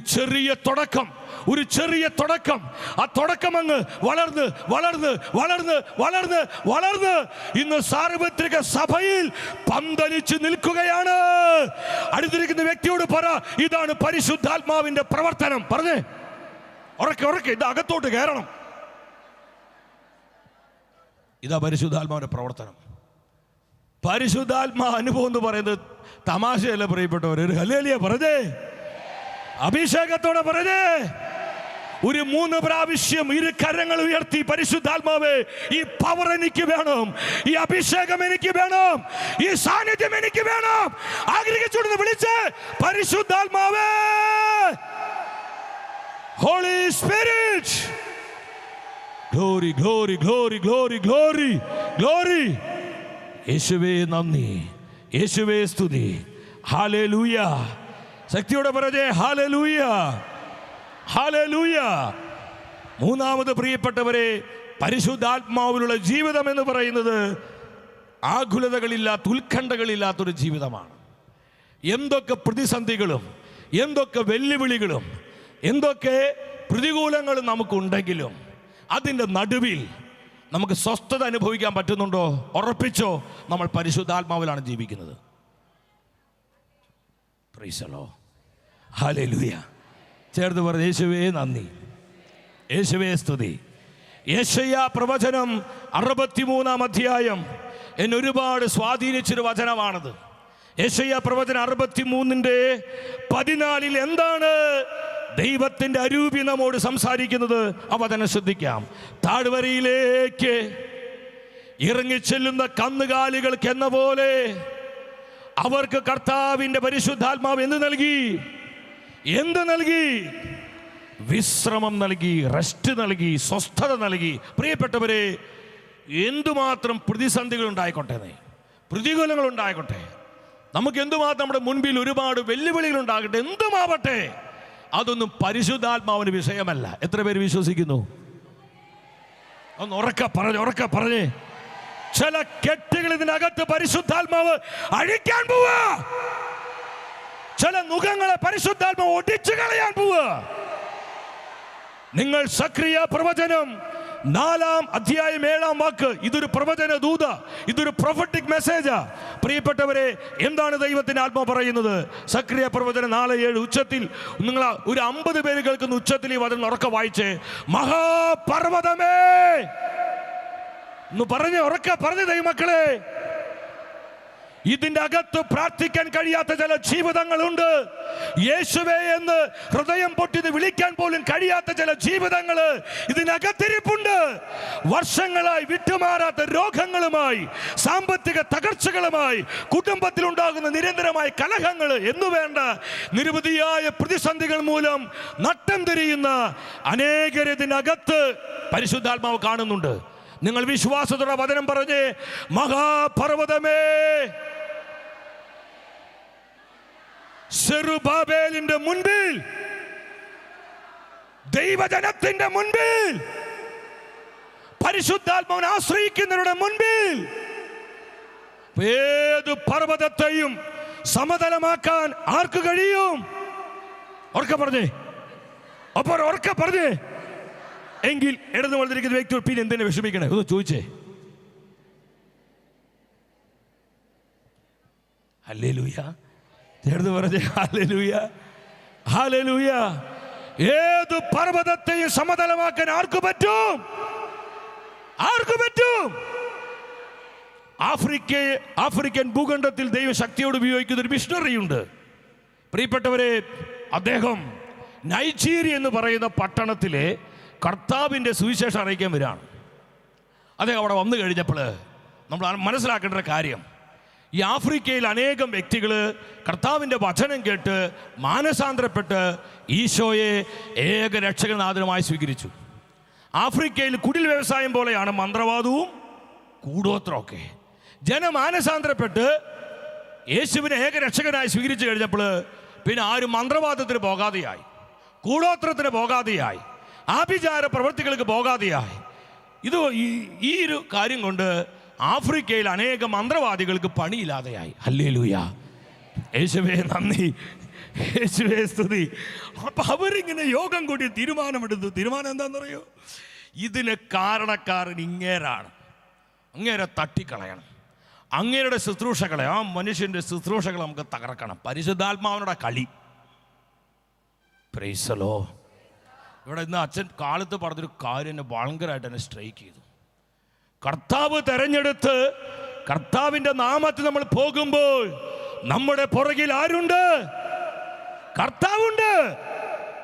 ചെറിയ തുടക്കം, ആ തുടക്കം അങ്ങ് വളർന്ന് വളർന്ന് വളർന്ന് വളർന്ന് വളർന്ന് ഇന്ന് സാർവത്രിക സഭയിൽ പന്തലിച്ച് നിൽക്കുകയാണ്. അടുത്തിരിക്കുന്ന വ്യക്തിയോട് പറ, ഇതാണ് പരിശുദ്ധാത്മാവിന്റെ പ്രവർത്തനം. പറഞ്ഞേ ഉറക്കെ, ഇത് അകത്തോട്ട് കയറണം. ഇതാ പരിശുദ്ധാത്മാവിന്റെ പ്രവർത്തനം. പരിശുദ്ധാത്മാ അനുഭവം എന്ന് പറയുന്നത് തമാശയല്ല പ്രിയപ്പെട്ടവർ. ഒരു ഹല്ലേലൂയ പറഞ്ഞേ, അഭിഷേകത്തോടെ പറഞ്ഞേ, ഒരു 3 പ്രാവശ്യം ഇരു കരങ്ങൾ ഉയർത്തി, പരിശുദ്ധാത്മാവേ, ഈ പവർ എനിക്ക് വേണം, ഈ അഭിഷേകം എനിക്ക് വേണം, ഈ സാന്നിധ്യം എനിക്ക് വേണം. ആഗ്രഹിച്ചുകൊണ്ട് വിളിച്ച്, പരിശുദ്ധാത്മാവേ, holy spirit, glory glory glory glory glory glory. യേശുവേ നന്ദി, യേശുവേ സ്തുതി. ഹല്ലേലൂയ. ശക്തിയോടെ പറഞ്ഞേ ഹല്ലേലൂയ, ഹല്ലേലൂയ. മൂന്നാമത് പ്രിയപ്പെട്ടവരെ, പരിശുദ്ധാത്മാവിലുള്ള ജീവിതം എന്ന് പറയുന്നത് ആകുലതകളില്ലാത്ത, ഉത്കണ്ഠകളില്ലാത്തൊരു ജീവിതമാണ്. എന്തൊക്കെ പ്രതിസന്ധികളും എന്തൊക്കെ വെല്ലുവിളികളും എന്തൊക്കെ പ്രതികൂലങ്ങളും നമുക്കുണ്ടെങ്കിലും അതിൻ്റെ നടുവിൽ നമുക്ക് സ്വസ്ഥത അനുഭവിക്കാൻ പറ്റുന്നുണ്ടോ? ഉറപ്പിച്ചോ, നമ്മൾ പരിശുദ്ധാത്മാവിലാണ് ജീവിക്കുന്നത്. Praise the Lord. ഹല്ലേലൂയ. ചേർന്ന് പറഞ്ഞ യേശുവേ നന്ദി, യേശുവേ സ്തുതി. യെശയ്യാ പ്രവചനം 63-ാം അധ്യായം എന്നെ ഒരുപാട് സ്വാധീനിച്ചൊരു വചനമാണത്. യെശയ്യാ പ്രവചനം 63-14 എന്താണ് ദൈവത്തിൻ്റെ അരൂപി നമ്മോട് സംസാരിക്കുന്നത്? ആ വചനം ശ്രദ്ധിക്കാം. താഴ്വരയിലേക്ക് ഇറങ്ങിച്ചെല്ലുന്ന കന്നുകാലികൾക്ക് എന്ന പോലെ അവർക്ക് കർത്താവിൻ്റെ പരിശുദ്ധാത്മാവ് എന്ത് നൽകി? എന്ത് നൽകി? വിശ്രമം നൽകി, റെസ്റ്റ് നൽകി, സ്വസ്ഥത നൽകി. പ്രിയപ്പെട്ടവരെ, എന്തുമാത്രം പ്രതിസന്ധികൾ ഉണ്ടായിക്കോട്ടെ, പ്രതികൂലങ്ങൾ ഉണ്ടായിക്കോട്ടെ, നമുക്ക് എന്തുമാത്രം നമ്മുടെ മുൻപിൽ ഒരുപാട് വെല്ലുവിളികൾ ഉണ്ടാകട്ടെ, എന്തുമാവട്ടെ, അതൊന്നും പരിശുദ്ധാത്മാവിന് വിഷയമല്ല. എത്ര പേര് വിശ്വസിക്കുന്നു? ഒന്ന് ഉറക്കെ പറഞ്ഞേ. ചില കെട്ടുകൾ ഇതിനകത്ത് പരിശുദ്ധാത്മാവ് അഴിക്കാൻ പോവാ. ചില നുഖങ്ങളെ പരിശുദ്ധാത്മാവ് ഒടിച്ചു കളയാൻ പോവാ. നിങ്ങൾ സക്രിയ പ്രവചനം 4-ാം അധ്യായം 7-ാം വാക്ക്, ഇതൊരു പ്രവചന ദൂത, ഇതൊരു പ്രൊഫറ്റിക് മെസ്സേജാ. പ്രിയപ്പെട്ടവരെ, എന്താണ് ദൈവത്തിന്റെ ആത്മാവ് പറയുന്നത്? സക്രിയ പ്രവചനം 4:7 ഉച്ചത്തിൽ, നിങ്ങൾ ഒരു 50 പേര് കേൾക്കുന്ന ഉച്ചത്തിൽ ഈ വചനം ഉറക്കെ വായിച്ചേ. മഹാപർവ്വതമേ എന്ന് പറഞ്ഞ് ഉറക്കെ പറഞ്ഞ് ദൈവമക്കളെ, ഇതിന്റെ അകത്ത് പ്രാർത്ഥിക്കാൻ കഴിയാത്ത ചില ജീവിതങ്ങളുണ്ട്. യേശുവേ എന്ന് ഹൃദയം പൊട്ടി വിളിക്കാൻ പോലും കഴിയാത്ത ചില ജീവിതങ്ങൾ ഇതിനകത്തിരിപ്പുണ്ട്. വർഷങ്ങളായി വിട്ടുമാറാത്ത രോഗങ്ങളുമായി, സാമ്പത്തിക തകർച്ചകളുമായി, കുടുംബത്തിലുണ്ടാകുന്ന നിരന്തരമായ കലഹങ്ങൾ എന്നുവേണ്ട നിരവധിയായ പ്രതിസന്ധികൾ മൂലം നട്ടം തിരിയുന്ന അനേകർ ഇതിനകത്ത് പരിശുദ്ധാത്മാവ് കാണുന്നുണ്ട്. നിങ്ങൾ വിശ്വാസത്തോടെ വചനം പറഞ്ഞ്, മഹാപർവ്വതമേ, സെറുബാബേലിന്റെ മുൻപിൽ, ദൈവജനത്തിന്റെ മുൻപിൽ, പരിശുദ്ധാത്മാവിനെ ആശ്രയിക്കുന്നവരുടെ മുൻപിൽ ഏത് പർവ്വതത്തെയും സമതലമാക്കാൻ ആർക്ക് കഴിയും? ഉറക്കെ പറഞ്ഞേ, അപ്പോൾ ഉറക്കെ പറഞ്ഞേ. എങ്കിൽ ഇടതു വളർന്നിരിക്കുന്ന വ്യക്തി പിന്നെ എന്തിനെ വിഷമിക്കണേ? ഒന്ന് ചോദിച്ചേ. ഹല്ലേലൂയ. ചേർന്ന് പറഞ്ഞേ ഹല്ലേലൂയ, ഹല്ലേലൂയ. ഏത് പർവ്വതത്തെയും സമതലമാക്കാൻ ആർക്ക് പറ്റും? ആർക്ക് പറ്റും? ആഫ്രിക്കൻ ഭൂഖണ്ഡത്തിൽ ദൈവശക്തിയോട് ഉപയോഗിക്കുന്ന ഒരു മിഷണറി ഉണ്ട്. പ്രിയപ്പെട്ടവരെ, അദ്ദേഹം നൈജീരിയ എന്ന് പറയുന്ന പട്ടണത്തിലെ കർത്താവിൻ്റെ സുവിശേഷം അറിയിക്കാൻ വരികയാണ്. അദ്ദേഹം അവിടെ വന്നു കഴിഞ്ഞപ്പോൾ നമ്മൾ മനസ്സിലാക്കേണ്ട ഒരു കാര്യം, ഈ ആഫ്രിക്കയിൽ അനേകം വ്യക്തികൾ കർത്താവിൻ്റെ വചനം കേട്ട് മാനസാന്തരപ്പെട്ട് ഈശോയെ ഏക രക്ഷകനാഥനുമായി സ്വീകരിച്ചു. ആഫ്രിക്കയിൽ കുടിൽ വ്യവസായം പോലെയാണ് മന്ത്രവാദവും കൂടോത്രമൊക്കെ. ജനമാനസാന്തരപ്പെട്ട് യേശുവിനെ ഏക രക്ഷകനായി സ്വീകരിച്ചു കഴിഞ്ഞപ്പോൾ പിന്നെ ആരും മന്ത്രവാദത്തിന് പോകാതെയായി, കൂടോത്രത്തിന് പോകാതെയായി, ആഭിചാര പ്രവൃത്തികൾക്ക് പോകാതെയായി. ഇത് ഈ ഒരു കാര്യം കൊണ്ട് ആഫ്രിക്കയിൽ അനേകം മന്ത്രവാദികൾക്ക് പണിയില്ലാതെയായി. ഹല്ലേലൂയ. യേശുവേ നന്ദി, യേശുവേ സ്തുതി. അപ്പൊ അവരിങ്ങനെ യോഗം കൂടി തീരുമാനമെടുത്തു. തീരുമാനം എന്താണെന്നറിയോ? ഇതിന് കാരണക്കാരൻ ഇങ്ങേരാണ്. അങ്ങേരെ തട്ടിക്കളയണം. അങ്ങേരുടെ ശുശ്രൂഷകളെ, ആ മനുഷ്യൻ്റെ ശുശ്രൂഷകളെ നമുക്ക് തകർക്കണം. പരിശുദ്ധാത്മാവിനോടെ കളി. Praise the Lord. ഇവിടെ ഇന്ന് അച്ഛൻ കാലത്ത് പറഞ്ഞൊരു കാര്യം എന്നെ ഭയങ്കരമായിട്ട് എന്നെ സ്ട്രൈക്ക് ചെയ്തു. കർത്താവ് തെരഞ്ഞെടുത്ത് കർത്താവിൻ്റെ നാമത്തിൽ നമ്മൾ പോകുമ്പോൾ നമ്മുടെ പുറകിൽ ആരുണ്ട്? കർത്താവുണ്ട്.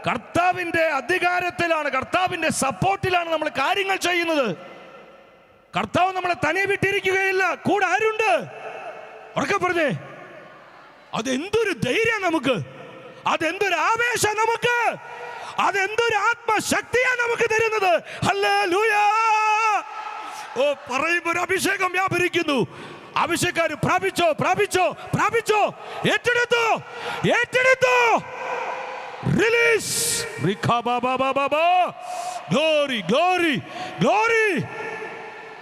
കർത്താവിന്റെ അധികാരത്തിലാണ്, കർത്താവിന്റെ സപ്പോർട്ടിലാണ് നമ്മൾ കാര്യങ്ങൾ ചെയ്യുന്നത്. കർത്താവ് നമ്മളെ തനിയെ വിട്ടിരിക്കുകയില്ല. കൂടെ ആരുണ്ട്? ഉറക്കെ പറഞ്ഞേ. അതെന്തൊരു ധൈര്യം നമുക്ക്, അതെന്തൊരു ആവേശം നമുക്ക്, അതെന്തൊരു ആത്മശക്തിയാ നമുക്ക് തരുന്നത്. ഹല്ലേലൂയ. ഓ, പറയുമ്പോൾ ഒരു അഭിഷേകം വ്യാപരിക്കുന്നു. അഭിഷേകക്കാർ പ്രാപിച്ചോ, പ്രാപിച്ചോ, പ്രാപിച്ചോ, ഏറ്റെടുത്തോ, ഏറ്റെടുത്തോ. Release. Glory, glory, glory.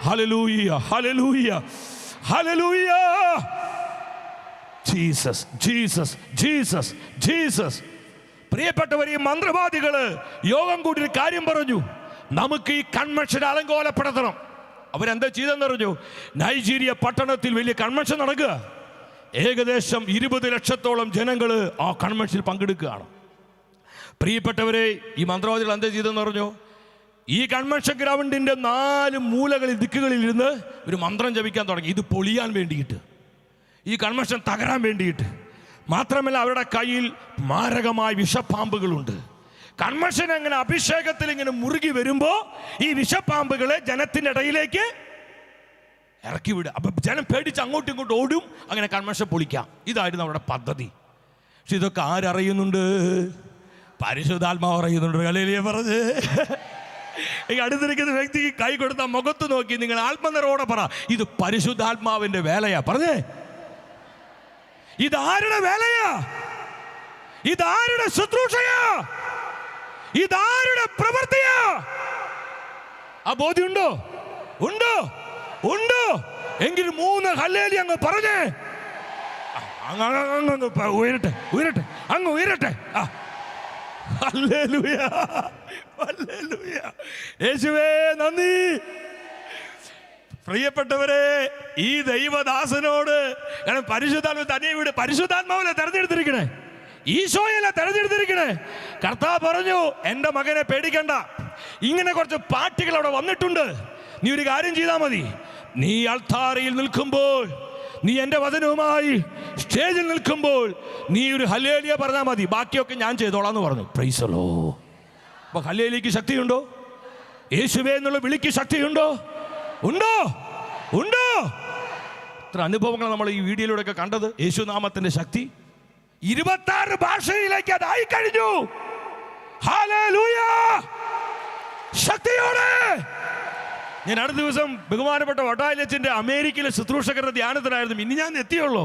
Hallelujah, hallelujah, hallelujah. Jesus, Jesus, Jesus, Jesus. പ്രിയപ്പെട്ടവർ, ഈ മന്ത്രവാദികള് യോഗം കൂടി ഒരു കാര്യം പറഞ്ഞു. നമുക്ക് ഈ കൺവെൻഷൻ അലങ്കോലപ്പെടുത്തണം. അവരെന്താ ചെയ്തെന്നറിഞ്ഞു? നൈജീരിയ പട്ടണത്തിൽ വലിയ കൺവെൻഷൻ നടക്കുക. ഏകദേശം 20 ലക്ഷത്തോളം ജനങ്ങൾ ആ കൺവെൻഷനിൽ പങ്കെടുക്കുകയാണ്. പ്രിയപ്പെട്ടവരെ, ഈ മന്ത്രവാദികൾ എന്താ ചെയ്തെന്ന് പറഞ്ഞു? ഈ കൺവെൻഷൻ ഗ്രൗണ്ടിന്റെ 4 മൂലകളിൽ, ദിക്കുകളിൽ ഇരുന്ന് ഒരു മന്ത്രം ജപിക്കാൻ തുടങ്ങി. ഇത് പൊളിയാൻ വേണ്ടിയിട്ട്, ഈ കൺവെൻഷൻ തകരാൻ വേണ്ടിയിട്ട്. മാത്രമല്ല, അവരുടെ കയ്യിൽ മാരകമായ വിഷപ്പാമ്പുകളുണ്ട്. കൺവെൻഷൻ അങ്ങനെ അഭിഷേകത്തിൽ ഇങ്ങനെ മുറുകി വരുമ്പോൾ ഈ വിഷപ്പാമ്പുകളെ ജനത്തിൻ്റെ ഇടയിലേക്ക് ഇറക്കി വിടുക. അപ്പൊ ജനം പേടിച്ച് അങ്ങോട്ടും ഇങ്ങോട്ടും ഓടും. അങ്ങനെ കൺവെൻഷൻ പൊളിക്കാം. ഇതായിരുന്നു അവരുടെ പദ്ധതി. പക്ഷെ ഇതൊക്കെ ആരറിയുന്നുണ്ട്? പരിശുദ്ധാത്മാവ് അറിയുന്നുണ്ട്. ഹല്ലേലൂയ പറഞ്ഞ് ഈ അടുത്തിരിക്കുന്ന വ്യക്തിക്ക് കൈ കൊടുത്ത മുഖത്ത് നോക്കി നിങ്ങൾ ആത്മനിറവോടെ പറ, ഇത് പരിശുദ്ധാത്മാവിന്റെ വേലയാ. പറഞ്ഞേ, ഇതാരുടെ വേലയാ? ഇതാരുടെ ശുശ്രൂഷയാ? ഇതാരുടെ പ്രവൃത്തിയാ? ആ ബോധ്യമുണ്ടോ? ഉണ്ടോ? ഉണ്ടോ? എങ്കിൽ 3 ഹല്ലേലൂയ അങ്ങ് പറഞ്ഞേ. അങ്ങ് ഉയരട്ടെ, ഉയരട്ടെ, അങ്ങ് ഉയരട്ടെ. Hallelujah, hallelujah. യേശുവേ നന്ദി. പ്രിയപ്പെട്ടവരെ, ഈ ദൈവദാസനോട് പരിശുദ്ധാത്മാവ് തന്നെ വിട്. പരിശുദ്ധാത്മാവിനെ തെരഞ്ഞെടുത്തിരിക്കണേ, ഈശോയല്ല തെരഞ്ഞെടുത്തിരിക്കണേ. കർത്താവ് പറഞ്ഞു, എൻ്റെ മകനെ പേടിക്കണ്ട. ഇങ്ങനെ കുറച്ച് പാർട്ടികൾ അവിടെ വന്നിട്ടുണ്ട്. നീ ഒരു കാര്യം ചെയ്താൽ മതി. നീ അൾത്താരയിൽ നിൽക്കുമ്പോൾ, നീ എൻ്റെ വചനവുമായി സ്റ്റേജിൽ നിൽക്കുമ്പോൾ നീ ഒരു ഹല്ലേലൂയ പറഞ്ഞാൽ മതി. ബാക്കിയൊക്കെ ഞാൻ ചെയ്തോളാം എന്ന് പറഞ്ഞു. Praise the Lord. അപ്പൊ ഹല്ലേലൂയയ്ക്ക് ശക്തിയുണ്ടോ? യേശുവേ എന്നുള്ള വിളിക്ക് ശക്തിയുണ്ടോ? ഉണ്ടോ? ഉണ്ടോ? ഇത്ര അനുഭവങ്ങൾ നമ്മൾ ഈ വീഡിയോയിലൂടെ ഒക്കെ കണ്ടത്. യേശുനാമത്തിന്റെ ശക്തി 26 ഭാഷയിലേക്ക് അതായി കഴിഞ്ഞു. ഹല്ലേലൂയ. ശക്തിയോടെ. ഞാൻ അടുത്ത ദിവസം ബഹുമാനപ്പെട്ട വട്ടായിലച്ചന്റെ അമേരിക്കയിലെ ശുശ്രൂഷകരുടെ ധ്യാനത്തിലായിരുന്നു. ഇനി ഞാൻ എത്തിയുള്ളൂ.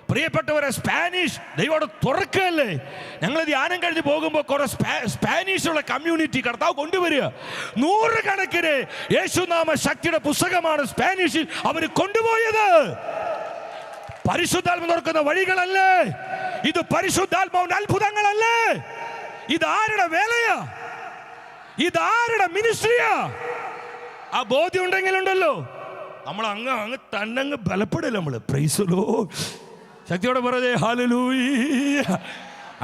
പ്രിയപ്പെട്ടവരെ, സ്പാനിഷ് ദൈവോടെ തുറക്കല്ലേ. ഞങ്ങൾ ധ്യാനം കഴിഞ്ഞ് പോകുമ്പോൾ കുറെ സ്പാനിഷുള്ള കമ്മ്യൂണിറ്റി കർത്താവ് കൊണ്ടുവരിക. 100 കണക്കിന് യേശുനാമ ശക്തിയുടെ പുസ്തകമാണ് സ്പാനിഷിൽ അവർ കൊണ്ടുപോയത്. പരിശുദ്ധാത്മ തുറക്കുന്ന വഴികളല്ലേ ഇത്? പരിശുദ്ധാത്മാവിന്റെ അത്ഭുതങ്ങളല്ലേ? ഇതാരുടെ വേലയാ? ഇതാരുടെ മിനിസ്ട്രിയാ? ആ ബോധ്യം ഉണ്ടെങ്കിലുണ്ടല്ലോ നമ്മൾ അങ്ങ് തന്നെ ബലപ്പെടില്ല. നമ്മൾ പ്രൈസ് ദി ലോർഡ്. ശക്തിയോടെ പറഞ്ഞേ ഹല്ലേലൂയ.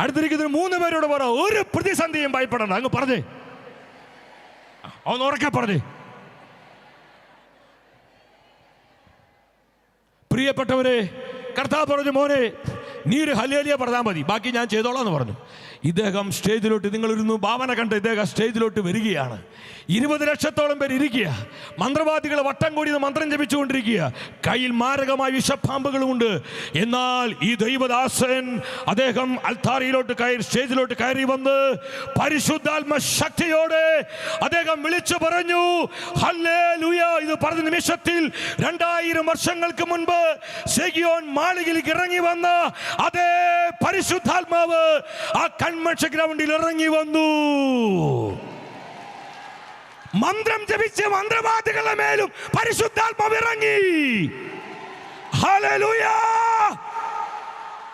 അടുത്തിരിക്കുന്ന 3 പേരോട് പറ, ഒരു പ്രതിസന്ധിയും ഭയപ്പെടണ്ട. അങ്ങ് പറഞ്ഞേ, ഒന്ന് ഉറക്കെ പറഞ്ഞേ. പ്രിയപ്പെട്ടവരെ, കർത്താവ് പറഞ്ഞു, മോനെ നീ ഒരു ഹല്ലേലൂയ പറഞ്ഞാൽ മതി, ബാക്കി ഞാൻ ചെയ്തോളാം എന്ന് പറഞ്ഞു. ഇദ്ദേഹം സ്റ്റേജിലോട്ട്, നിങ്ങളൊരു ഭാവന കണ്ട് ഇദ്ദേഹം സ്റ്റേജിലോട്ട് വരികയാണ്. 20 ലക്ഷത്തോളം പേര് ഇരിക്കുക. മന്ത്രവാദികൾ വട്ടം കൂടി മന്ത്രം ജപിച്ചുകൊണ്ടിരിക്കുക. കയ്യിൽ മാരകമായ വിഷപ്പാമ്പുകളുമുണ്ട്. എന്നാൽ ഈ ദൈവദാസൻ അദ്ദേഹം അൽത്താരയിലോട്ട് കയറി, സ്റ്റേജിലോട്ട് കയറി വന്ന് പരിശുദ്ധാത്മ ശക്തിയോടെ അദ്ദേഹം വിളിച്ചു പറഞ്ഞു ഹല്ലേലൂയ. ഇത് പറഞ്ഞ നിമിഷത്തിൽ 2000 വർഷങ്ങൾക്ക് മുൻപ് സെഗിയോൻ മാളികയിലേക്ക് ഇറങ്ങി വന്ന അതേ പരിശുദ്ധാത്മാവ് ആ കൺവെൻഷൻ ഗ്രൗണ്ടിൽ ഇറങ്ങി വന്നു. മന്ത്രം ജപിച്ച മന്ത്രവാദികളുടെ മേലും പരിശുദ്ധാത്മാവ് ഇറങ്ങി. Hallelujah,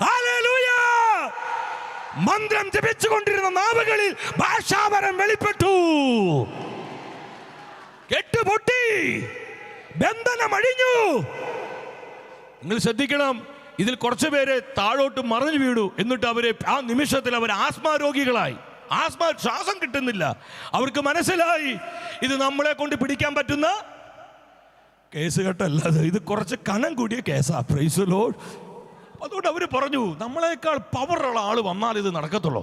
hallelujah. മന്ത്രം ജപിച്ചുകൊണ്ടിരുന്ന നാവുകളിൽ ഭാഷാവരം വെളിപ്പെട്ടു. കെട്ടുപൊട്ടി, ബന്ധനം അഴിഞ്ഞു. നിങ്ങൾ ശ്രദ്ധിക്കണം, ഇതിൽ കുറച്ചു പേര് താഴോട്ട് മറിഞ്ഞു വീണു. എന്നിട്ട് അവരെ ആ നിമിഷത്തിൽ അവർ ആസ്മ രോഗികളായി. ശ്വാസം കിട്ടുന്നില്ല. അവർക്ക് മനസ്സിലായി ഇത് നമ്മളെ കൊണ്ട് പിടിക്കാൻ പറ്റുന്ന കേസ് കെട്ടല്ല, ഇത് കുറച്ച് കനം കൂടിയ കേസാ. Praise the Lord. അതുകൊണ്ട് അവർ പറഞ്ഞു, നമ്മളെക്കാൾ പവറുള്ള ആൾ വന്നാൽ ഇത് നടക്കത്തുള്ളൂ.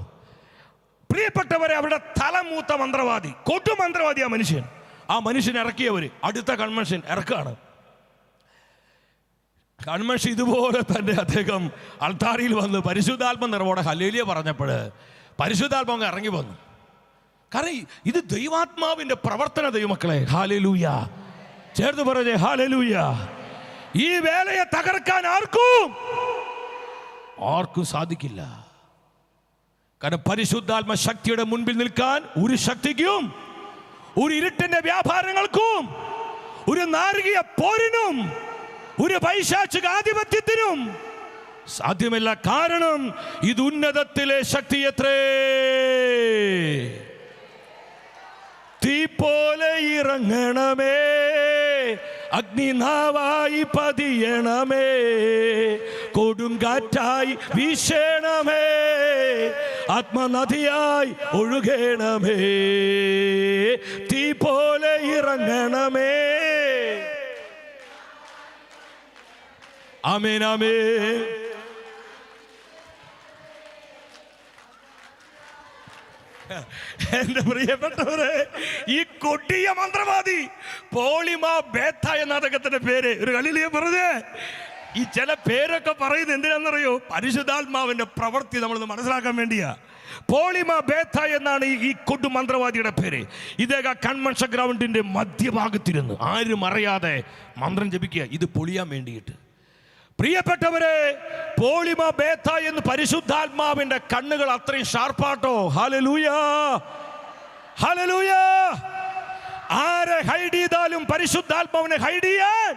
പ്രിയപ്പെട്ടവരെ, അവിടെ തലമൂത്ത മന്ത്രവാദി, കൊടുമന്ത്രവാദി ആ മനുഷ്യൻ ഇറക്കിയവർ അടുത്ത കൺവെൻഷൻ ഇറക്കാണ്. കൺവെൻഷൻ ഇതുപോലെ തന്നെ അദ്ദേഹം അൾത്താരിയിൽ വന്ന് പരിശുദ്ധാത്മ നിറവോടെ ഹല്ലേലൂയ പറഞ്ഞപ്പോൾ പരിശുദ്ധാത്മാവ് ഇറങ്ങി വന്നു. കാരണം ഇത് ദൈവാത്മാവിന്റെ പ്രവർത്തന ദൈവമക്കളെ. ഹല്ലേലൂയ, ചേർത്ത് പറഞ്ഞേ ഹല്ലേലൂയ. ഈ വേലയെ തകർക്കാൻ ആർക്കും സാധിക്കില്ല. കാരണം പരിശുദ്ധാത്മ ശക്തിയുടെ മുൻപിൽ നിൽക്കാൻ ഒരു ശക്തിക്കും, ഒരു ഇരുട്ടിന്റെ വ്യാപാരങ്ങൾക്കും, ഒരു നാരകീയ പോരിനും, ഒരു പൈശാചിക ആധിപത്യത്തിനും സാധ്യമല്ല. കാരണം ഇത് ഉന്നതത്തിലെ ശക്തിയത്രേ. തീ പോലെ ഇറങ്ങണമേ, അഗ്നിനാവായി പതിയണമേ, കൊടുങ്കാറ്റായി വീശണമേ, ആത്മനദിയായി ഒഴുകണമേ, തീ പോലെ ഇറങ്ങണമേ. ആമേൻ, ആമേൻ. എന്റെ പ്രിയപ്പെട്ടവരെ, ഈ കൊടിയ മന്ത്രവാദി പോളിമാ ബേത്ത എന്ന അദ്ദേഹത്തിന്റെ പേര് ഒരു കളിയിലേ പറഞ്ഞേ. ഈ ചില പേരൊക്കെ പറയുന്നത് എന്തിനാണെന്നറിയോ? പരിശുദ്ധാത്മാവിന്റെ പ്രവൃത്തി നമ്മളൊന്ന് മനസ്സിലാക്കാൻ വേണ്ടിയാ. പോളിമാ ബേത്ത എന്നാണ് ഈ കൊടു മന്ത്രവാദിയുടെ പേര്. ഇദ്ദേഹം കൺവെൻഷൻ ഗ്രൗണ്ടിന്റെ മധ്യഭാഗത്തിരുന്ന് ആരും അറിയാതെ മന്ത്രം ജപിക്കുക, ഇത് പൊളിയാൻ വേണ്ടിയിട്ട്. പ്രിയപ്പെട്ടവരെ, പോളിമാ ബേത്ത എന്ന് പരിശുദ്ധാത്മാവിന്റെ കണ്ണുകൾ അത്രയും ഷാർപ്പാട്ടോ. Hallelujah, hallelujah. ആരെ ഹൈഡ് ചെയ്താലും പരിശുദ്ധാത്മാവിനെ ഹൈഡ് ചെയ്യാൻ,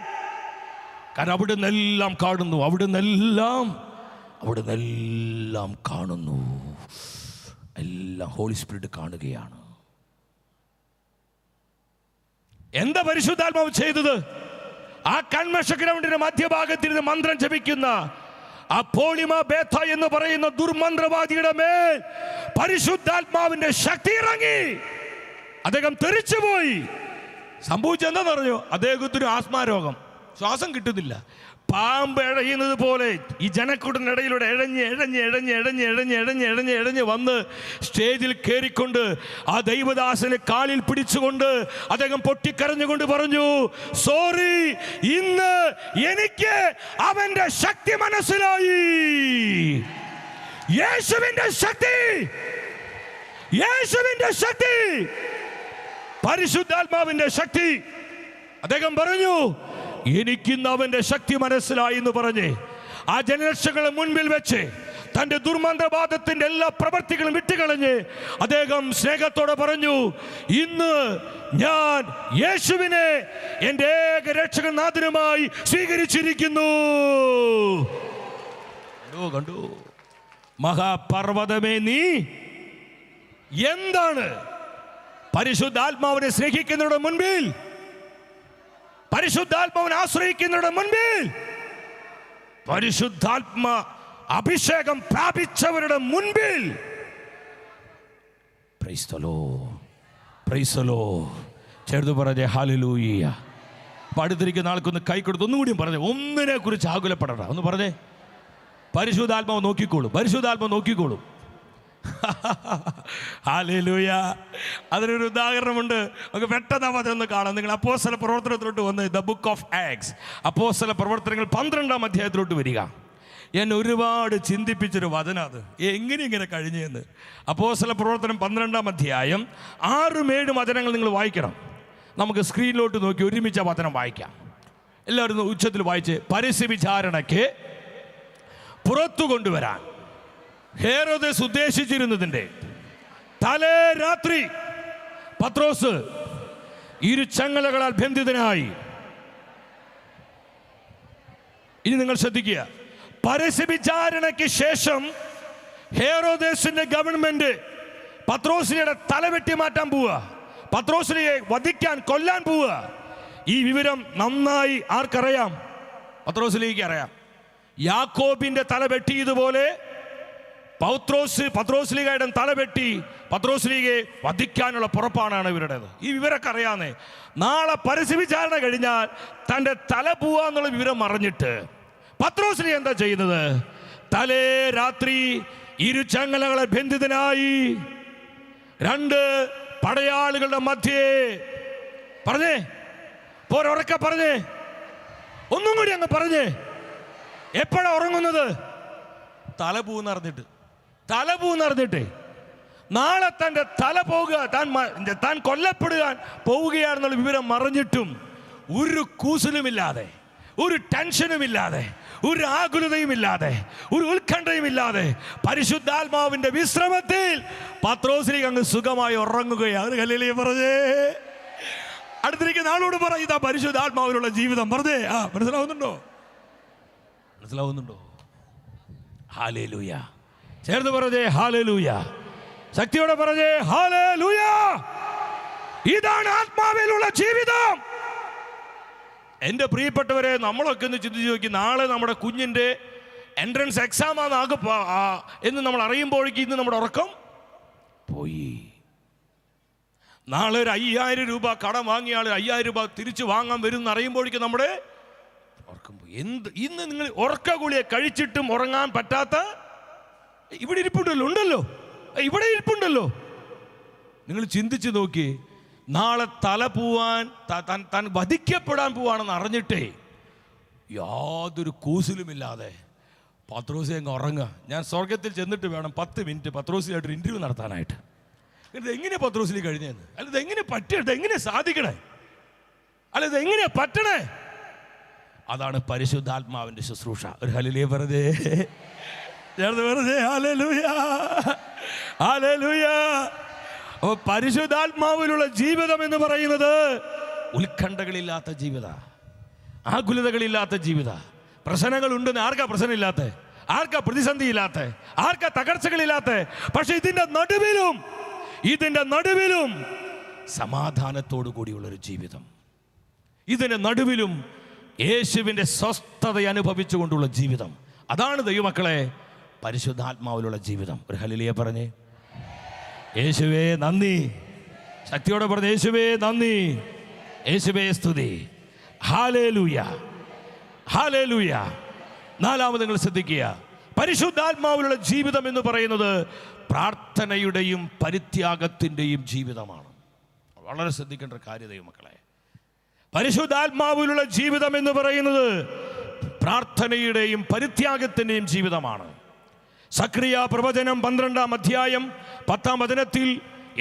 കാരണം അവിടുന്ന് എല്ലാം കാണുന്നു, അവിടുന്നെല്ലാം കാണുന്നു, എല്ലാം ഹോളി സ്പിരിറ്റ് കാണുകയാണ്. എന്താ പരിശുദ്ധാത്മാവ് ചെയ്തത്? ആ കൺവെൻഷൻ ഗ്രൗണ്ടിന്റെ മധ്യഭാഗത്തിരുന്ന് മന്ത്രം ജപിക്കുന്ന ആ പോളിമാ ബേത്ത എന്ന് പറയുന്ന ദുർമന്ത്രവാദിയുടെ മേൽ പരിശുദ്ധാത്മാവിന്റെ ശക്തി ഇറങ്ങി. അദ്ദേഹം തെറിച്ചുപോയി. സംഭവിച്ചെന്താന്ന് പറഞ്ഞോ? അദ്ദേഹത്തിന് ആസ്മാരോഗം, ശ്വാസം കിട്ടുന്നില്ല. പാമ്പ് എഴയുന്നത് പോലെ ഈ ജനക്കൂട്ടിന്റെ ഇടയിലൂടെ എഴഞ്ഞ് വന്ന് സ്റ്റേജിൽ കയറിക്കൊണ്ട് ആ ദൈവദാസനെ കാലിൽ പിടിച്ചുകൊണ്ട് അദ്ദേഹം പൊട്ടിക്കരഞ്ഞുകൊണ്ട് പറഞ്ഞു, സോറി, ഇന്ന് എനിക്ക് അവന്റെ ശക്തി മനസ്സിലായി. യേശുവിന്റെ ശക്തി, പരിശുദ്ധാത്മാവിന്റെ ശക്തി. അദ്ദേഹം പറഞ്ഞു, എനിക്കിന്ന് അവന്റെ ശക്തി മനസ്സിലായി എന്ന് പറഞ്ഞ് ആ ജനലക്ഷങ്ങളെ മുൻപിൽ വെച്ച് തന്റെ ദുർമന്ത്രവാദത്തിന്റെ എല്ലാ പ്രവർത്തികളും വിട്ടുകളഞ്ഞ് അദ്ദേഹം സ്നേഹത്തോടെ പറഞ്ഞു, ഇന്ന് ഞാൻ യേശുവിനെ എൻ്റെ ഏക രക്ഷകനാഥനുമായി സ്വീകരിച്ചിരിക്കുന്നു. കണ്ടു മഹാപർവ്വതമേ, നീ എന്താണ് പരിശുദ്ധാത്മാവിനെ സ്നേഹിക്കുന്നവരുടെ മുൻപിൽ, പരിശുദ്ധാത്മാവിനെ ആശ്രയിക്കുന്നവരുടെ മുൻപിൽ, പരിശുദ്ധാത്മ അഭിഷേകം പ്രാപിച്ചവരുടെ മുൻപിൽ, പ്രൈസ് ദി ലോർഡ്, ചേർത്ത് പറഞ്ഞേ ഹല്ലേലൂയ. അടുത്തിരിക്കുന്ന ആൾക്കൊന്ന് കൈ കൊടുത്ത് ഒന്നുകൂടിയും പറഞ്ഞേ, ഒന്നിനെ കുറിച്ച് ആകുലപ്പെടണ്ട. ഒന്ന് പറഞ്ഞേ, പരിശുദ്ധാത്മാവ് നോക്കിക്കോളും. ഹല്ലേലൂയ. അതിനൊരു ഉദാഹരണമുണ്ട്, നമുക്ക് പെട്ടെന്ന് അതൊന്ന് കാണാം. നിങ്ങൾ അപ്പോസ്തല പ്രവർത്തനത്തിലോട്ട് വന്ന് ദ ബുക്ക് ഓഫ് ആക്ട്സ്, അപ്പോസ്തല പ്രവർത്തനങ്ങൾ 12-ാം അധ്യായത്തിലോട്ട് വരിക. എന്നെ ഒരുപാട് ചിന്തിപ്പിച്ചൊരു വചനം അത്, ഇങ്ങനെ കഴിഞ്ഞെന്ന്. അപ്പോസ്തല പ്രവർത്തനം 12-ാം അധ്യായം 6-7 വചനങ്ങൾ നിങ്ങൾ വായിക്കണം. നമുക്ക് സ്ക്രീനിലോട്ട് നോക്കി ഒരുമിച്ച് ആ വചനം വായിക്കാം. എല്ലാവരും ഉച്ചത്തിൽ വായിച്ച്. പരസ്യവിചാരണയ്ക്ക് പുറത്തു കൊണ്ടുവരാൻ ഹേരോദേസ് ഉദ്ദേശിച്ചിരുന്നതിൻ്റെ തലേ രാത്രി പത്രോസ് ഇരുചങ്ങലകളാൽ ബന്ധിതനായി. ഇനി നിങ്ങൾ ശ്രദ്ധിക്കുക, പരസ്യവിചാരണയ്ക്ക് ശേഷം ഹേരോദേസിന്റെ ഗവൺമെന്റ് പത്രോസിനെ തലവെട്ടി മാറ്റാൻ പോവുക, പത്രോസിനെ വധിക്കാൻ, കൊല്ലാൻ പോവുക. ഈ വിവരം നന്നായി ആർക്കറിയാം? പത്രോസിലേക്ക് അറിയാം. യാക്കോബിന്റെ തല വെട്ടിയതുപോലെ പത്രോസ്ലീഗയുടെ തല വെട്ടി പത്രോസ്ലീഗയെ വധിക്കാനുള്ള പുറപ്പാടാണ് ഇവരുടേത്. ഈ വിവരമൊക്കെ അറിയാന്നേ. നാളെ പരസ്യവിചാരണ കഴിഞ്ഞാൽ തൻ്റെ തല പോവാന്നുള്ള വിവരം അറിഞ്ഞിട്ട് പത്രോസ്ലീഗ എന്താ ചെയ്യുന്നത്? തലേ രാത്രി ഇരുചങ്ങലകളെ ബന്ധിതനായി 2 പടയാളികളുടെ മധ്യേ. പറഞ്ഞേ, പോരൊറക്കെ പറഞ്ഞേ, ഒന്നും കൂടി അങ്ങ് പറഞ്ഞേ. എപ്പോഴാ ഉറങ്ങുന്നത്? തലപൂന്നറിഞ്ഞിട്ട് നാളെ തൻ്റെ തല പോകുക, താൻ കൊല്ലപ്പെടുക പോവുകയാണെന്നുള്ള വിവരം മറിഞ്ഞിട്ടും ഒരു കൂസലുമില്ലാതെ, ഒരു ടെൻഷനുമില്ലാതെ, ഒരു ആകുലതയുമില്ലാതെ, ഒരു ഉത്കണ്ഠയുമില്ലാതെ പരിശുദ്ധാത്മാവിന്റെ വിശ്രമത്തിൽ പത്രോസിലേക്ക് അങ്ങ് സുഖമായി ഉറങ്ങുകയാണ്. ഹല്ലേലൂയ പറഞ്ഞേ. അടുത്തിരിക്കുന്ന ആളോട് പറ, ഇതാ പരിശുദ്ധാത്മാവിലുള്ള ജീവിതം. പറഞ്ഞേ, മനസ്സിലാവുന്നുണ്ടോ? ഹല്ലേലൂയ. ചേർന്ന് പറഞ്ഞേ ഹല്ലേലൂയ. ശക്തിയോടെ പറഞ്ഞേ ഹല്ലേലൂയ. ഇതാണ് ആത്മാവിലുള്ള ജീവിതം. എൻ്റെ പ്രിയപ്പെട്ടവരെ, നമ്മളൊക്കെ ഒന്ന് ചിന്തിച്ച് നോക്കി, നാളെ നമ്മുടെ കുഞ്ഞിൻ്റെ എൻട്രൻസ് എക്സാമാണ് എന്ന് നമ്മൾ അറിയുമ്പോഴേക്കും ഇന്ന് നമ്മുടെ ഉറക്കം പോയി. നാളെ ഒരു 5000 രൂപ കടം വാങ്ങിയ ആൾ 5000 രൂപ തിരിച്ചു വാങ്ങാൻ വരും എന്ന് അറിയുമ്പോഴേക്കും നമ്മുടെ ഉറക്കം പോയി. ഇന്ന് നിങ്ങൾ ഉറക്ക ഗുളിയെ കഴിച്ചിട്ടും ഉറങ്ങാൻ പറ്റാത്ത ഇവിടെ ഇരിപ്പുണ്ടല്ലോ. നിങ്ങൾ ചിന്തിച്ചു നോക്കി, നാളെ തല പോവാൻ താൻ വധിക്കപ്പെടാൻ പോവാണെന്ന് അറിഞ്ഞിട്ടേ യാതൊരു കൂസലുമില്ലാതെ പത്രോസി അങ്ങ് ഉറങ്ങുക. ഞാൻ സ്വർഗത്തിൽ ചെന്നിട്ട് വേണം 10 മിനിറ്റ് പത്രോസിയായിട്ടൊരു ഇൻ്റർവ്യൂ നടത്താനായിട്ട്. ഇതെങ്ങനെ പത്രോസിന് കഴിഞ്ഞതെന്ന്, അല്ല ഇതെങ്ങനെ പറ്റേ, എങ്ങനെ സാധിക്കണേ, അല്ല ഇതെങ്ങനെ പറ്റണേ? അതാണ് പരിശുദ്ധാത്മാവിന്റെ ശുശ്രൂഷ. ഒരു ഹല്ലേലൂയ പറഞ്ഞേ, ഹല്ലേലൂയ, ഹല്ലേലൂയ. പരിശുദ്ധാത്മാവിലുള്ള ജീവിതം എന്ന് പറയുന്നത് ഉത്കണ്ഠകളില്ലാത്ത ജീവിത, ആകുലതകളില്ലാത്ത ജീവിത. പ്രശ്നങ്ങളുണ്ടെന്ന് ആർക്കാ പ്രശ്നമില്ലാത്ത, ആർക്കാ പ്രതിസന്ധിയില്ലാത്ത, ആർക്കാ തകർച്ചകളില്ലാത്ത? പക്ഷെ ഇതിന്റെ നടുവിലും സമാധാനത്തോടു കൂടിയുള്ളൊരു ജീവിതം, ഇതിന്റെ നടുവിലും യേശുവിന്റെ സ്വസ്ഥത അനുഭവിച്ചുകൊണ്ടുള്ള ജീവിതം. അതാണ് ദൈവമക്കളെ പരിശുദ്ധാത്മാവിലുള്ള ജീവിതം. ഒരു ഹല്ലേലൂയ പറഞ്ഞേ. യേശുവേ നന്ദി. ശക്തിയോടെ പറഞ്ഞ യേശുവേ നന്ദി, യേശുവേ സ്തുതി. Hallelujah, hallelujah. 4ാമത് നിങ്ങൾ ശ്രദ്ധിക്കുക, പരിശുദ്ധാത്മാവിലുള്ള ജീവിതം എന്ന് പറയുന്നത് പ്രാർത്ഥനയുടെയും പരിത്യാഗത്തിൻ്റെയും ജീവിതമാണ്. വളരെ ശ്രദ്ധിക്കേണ്ട കാര്യം ദൈവമക്കളെ, പരിശുദ്ധാത്മാവിലുള്ള ജീവിതം എന്ന് പറയുന്നത് പ്രാർത്ഥനയുടെയും പരിത്യാഗത്തിൻ്റെയും ജീവിതമാണ്. സക്രിയ പ്രവചനം 12-ാം അധ്യായം 10-ാം വചനത്തിൽ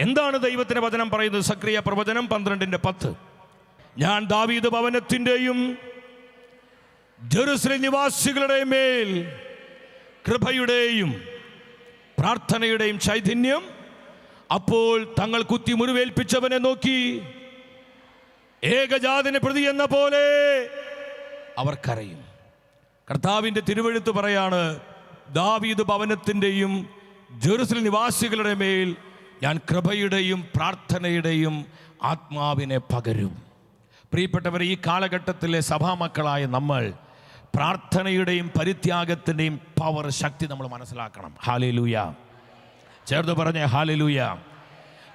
എന്താണ് ദൈവത്തിന്റെ വചനം പറയുന്നത്? സക്രിയ പ്രവചനം 12:10. ഞാൻ ദാവീദ് ഭവനത്തിൻ്റെയും ജെറുസലേം നിവാസികളുടെ മേൽ കൃപയുടെയും പ്രാർത്ഥനയുടെയും ചൈതന്യം, അപ്പോൾ തങ്ങൾ കുത്തി മുറിവേൽപ്പിച്ചവനെ നോക്കി ഏകജാതനെ പ്രതി എന്ന പോലെ അവർ കരയും. കർത്താവിൻ്റെ തിരുവെഴുത്ത് പറയാണ്, ദാവീദ് ഭവനത്തിൻ്റെയും ജെറുസലേം നിവാസികളുടെ മേൽ ഞാൻ കൃപയുടെയും പ്രാർത്ഥനയുടെയും ആത്മാവിനെ പകരും. പ്രിയപ്പെട്ടവരെ, ഈ കാലഘട്ടത്തിലെ സഭാമക്കളായ നമ്മൾ പ്രാർത്ഥനയുടെയും പരിത്യാഗത്തിൻ്റെയും പവർ, ശക്തി നമ്മൾ മനസ്സിലാക്കണം. ഹല്ലേലൂയ. ചേർന്ന് പറഞ്ഞേ ഹല്ലേലൂയ.